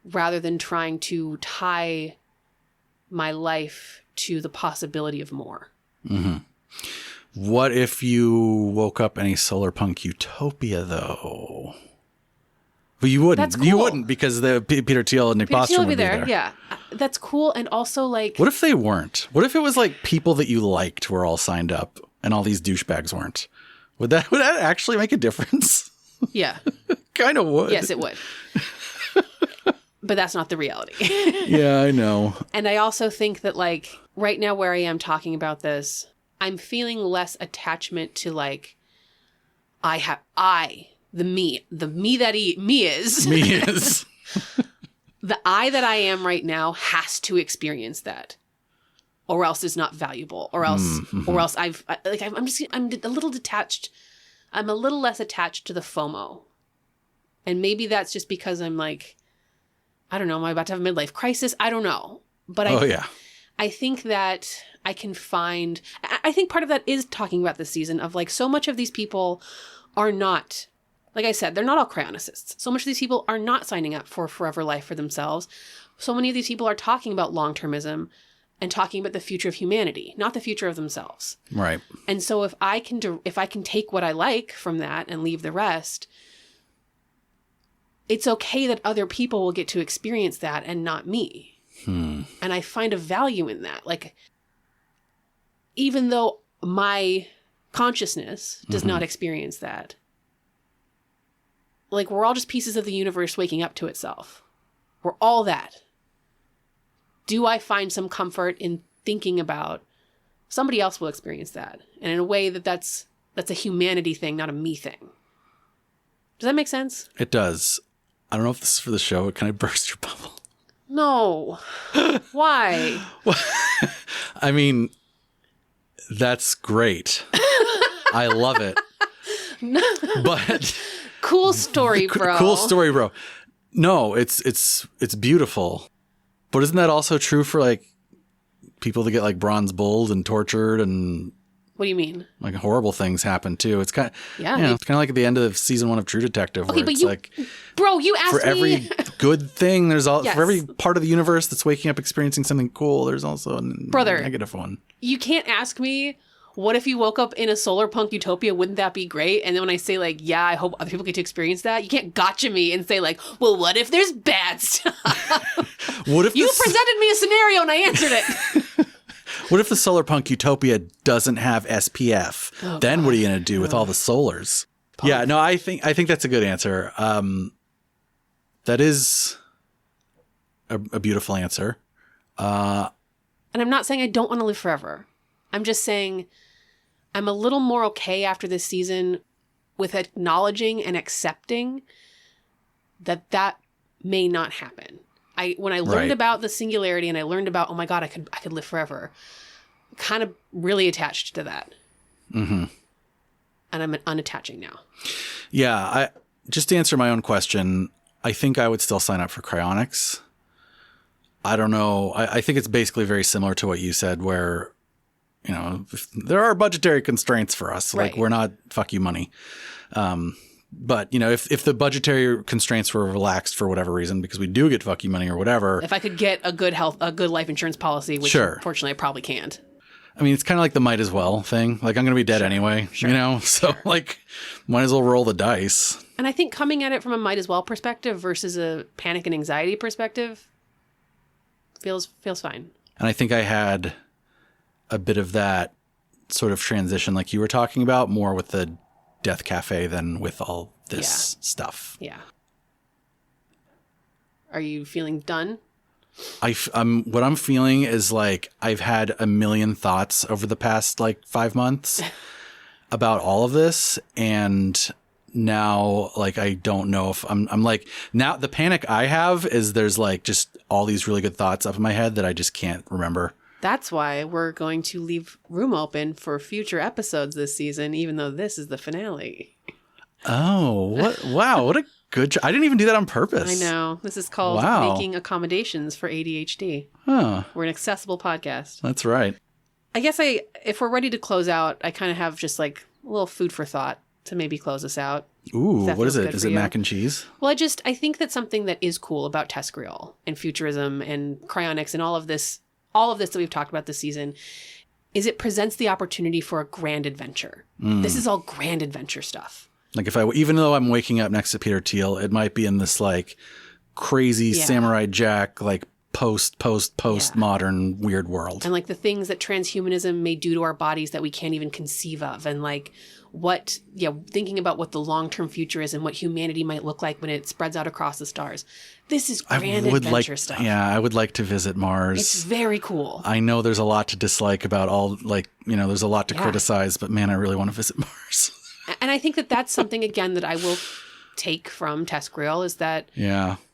Speaker 2: rather than trying to tie my life to the possibility of more.
Speaker 1: Mm-hmm. What if you woke up in a solar punk utopia, though? But you wouldn't.
Speaker 2: That's cool.
Speaker 1: You wouldn't, because the Peter Thiel and Nick Bostrom would be there.
Speaker 2: Yeah, that's cool. And also, like,
Speaker 1: what if they weren't? What if it was like people that you liked were all signed up, and all these douchebags weren't? Would that actually make a difference?
Speaker 2: Yeah,
Speaker 1: kind of would.
Speaker 2: Yes, it would. But that's not the reality.
Speaker 1: Yeah, I know.
Speaker 2: And I also think that, like, right now where I am talking about this, I'm feeling less attachment to, like, the me that me is. Me is. The I that I am right now has to experience that, or else it's not valuable, or else I'm a little detached. I'm a little less attached to the FOMO. And maybe that's just because I'm like, I don't know, am I about to have a midlife crisis? I don't know. But I think that I can find, I think part of that is talking about this season of, like, so much of these people are not, like I said, they're not all cryonicists. So much of these people are not signing up for forever life for themselves. So many of these people are talking about long-termism and talking about the future of humanity, not the future of themselves. Right. And so if I can take what I like from that and leave the rest, it's okay that other people will get to experience that and not me. And I find a value in that. Like, even though my consciousness does not experience that, like, we're all just pieces of the universe waking up to itself. We're all that. Do I find some comfort in thinking about somebody else will experience that? And in a way that's a humanity thing, not a me thing. Does that make sense?
Speaker 1: It does. I don't know if this is for the show. Can I burst your bubble?
Speaker 2: No. Why?
Speaker 1: I mean, that's great. I love it. But
Speaker 2: cool story, bro.
Speaker 1: Cool story, bro. No, it's beautiful. But isn't that also true for, like, people that get, like, bronze bulled and tortured and
Speaker 2: What do you mean?
Speaker 1: Like horrible things happen too. It's kind of,
Speaker 2: Yeah.
Speaker 1: it's kind of like at the end of season 1 of True Detective, where
Speaker 2: Okay, but
Speaker 1: it's
Speaker 2: you,
Speaker 1: like,
Speaker 2: bro, you asked
Speaker 1: for every
Speaker 2: me.
Speaker 1: good thing, there's all
Speaker 2: Yes.
Speaker 1: for every part of the universe that's waking up experiencing something cool, there's also a
Speaker 2: Brother,
Speaker 1: negative one.
Speaker 2: You can't ask me, what if you woke up in a solar punk utopia? Wouldn't that be great? And then when I say like, yeah, I hope other people get to experience that, you can't gotcha me and say like, well, what if there's bad stuff?
Speaker 1: What if
Speaker 2: you presented me a scenario and I answered it.
Speaker 1: What if the solar punk utopia doesn't have SPF? Then what are you going to do with all the solars? Punk. Yeah, no, I think that's a good answer. That is a beautiful answer.
Speaker 2: And I'm not saying I don't want to live forever. I'm just saying I'm a little more okay after this season with acknowledging and accepting that may not happen. When I learned about the singularity and I learned about, oh my God, I could live forever, kind of really attached to that. Mm-hmm. And I'm unattaching now.
Speaker 1: Yeah, just to answer my own question, I think I would still sign up for cryonics. I don't know. I think it's basically very similar to what you said, where, there are budgetary constraints for us.
Speaker 2: Right.
Speaker 1: Like, we're not fuck you money. But, if the budgetary constraints were relaxed for whatever reason, because we do get fuck you money or whatever.
Speaker 2: If I could get a good life insurance policy, which unfortunately I probably can't.
Speaker 1: I mean, it's kind of like the might as well thing. Like, I'm going to be dead anyway, So, like, might as well roll the dice.
Speaker 2: And I think coming at it from a might as well perspective versus a panic and anxiety perspective feels fine. And
Speaker 1: I think I had a bit of that sort of transition like you were talking about, more with the Death Cafe than with all this stuff.
Speaker 2: Yeah. Are you feeling done?
Speaker 1: What I'm feeling is like I've had a million thoughts over the past like 5 months about all of this, and now like I don't know if I'm like, now the panic I have is there's like just all these really good thoughts up in my head that I just can't remember.
Speaker 2: That's why we're going to leave room open for future episodes this season, even though this is the finale.
Speaker 1: Oh, what a good I didn't even do that on purpose.
Speaker 2: I know. This is called Making Accommodations for ADHD.
Speaker 1: Huh.
Speaker 2: We're an accessible podcast.
Speaker 1: That's right.
Speaker 2: I guess if we're ready to close out, I kind of have just like a little food for thought to maybe close us out.
Speaker 1: Ooh, what is it? Is it mac and cheese?
Speaker 2: Well, I think that something that is cool about TESCREAL and futurism and cryonics and all of this that we've talked about this season is it presents the opportunity for a grand adventure. This is all grand adventure stuff. Like
Speaker 1: even though I'm waking up next to Peter Thiel, it might be in this like crazy Samurai Jack, like post modern weird world.
Speaker 2: And like the things that transhumanism may do to our bodies that we can't even conceive of. And like thinking about what the long-term future is and what humanity might look like when it spreads out across the stars. This is grand adventure stuff.
Speaker 1: Yeah, I would like to visit Mars.
Speaker 2: It's very cool.
Speaker 1: I know there's a lot to dislike about there's a lot to criticize, but man, I really want to visit Mars.
Speaker 2: And I think that that's something, again, that I will take from TESCREAL is that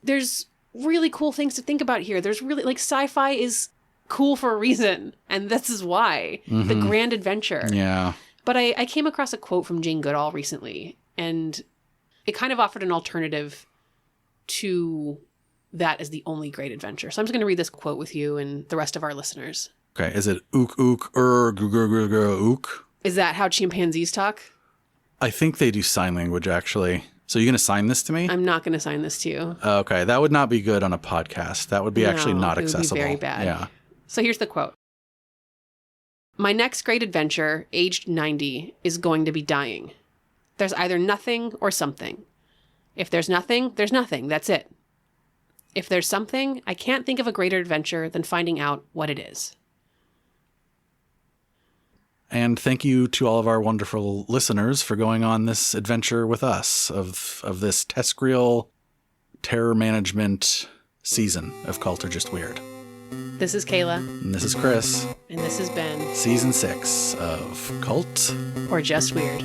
Speaker 2: there's really cool things to think about here. There's really, like, sci-fi is cool for a reason. And this is why. Mm-hmm. The grand adventure.
Speaker 1: Yeah.
Speaker 2: But I came across a quote from Jane Goodall recently, and it kind of offered an alternative to that as the only great adventure. So I'm just going to read this quote with you and the rest of our listeners.
Speaker 1: Okay. Is it ook, ook, ook?
Speaker 2: Is that how chimpanzees talk?
Speaker 1: I think they do sign language, actually. So you're going to sign this to me?
Speaker 2: I'm not going to sign this to you.
Speaker 1: Okay. That would not be good on a podcast. That would be actually not accessible.
Speaker 2: It would be very bad.
Speaker 1: Yeah.
Speaker 2: So here's the quote. My next great adventure, aged 90, is going to be dying. There's either nothing or something. If there's nothing, there's nothing. That's it. If there's something, I can't think of a greater adventure than finding out what it is.
Speaker 1: And thank you to all of our wonderful listeners for going on this adventure with us of this TESCREAL terror management season of Cult or Just Weird.
Speaker 2: This is Kayla.
Speaker 1: And this is Chris.
Speaker 2: And this has been
Speaker 1: Season 6 of Cult
Speaker 2: or Just Weird.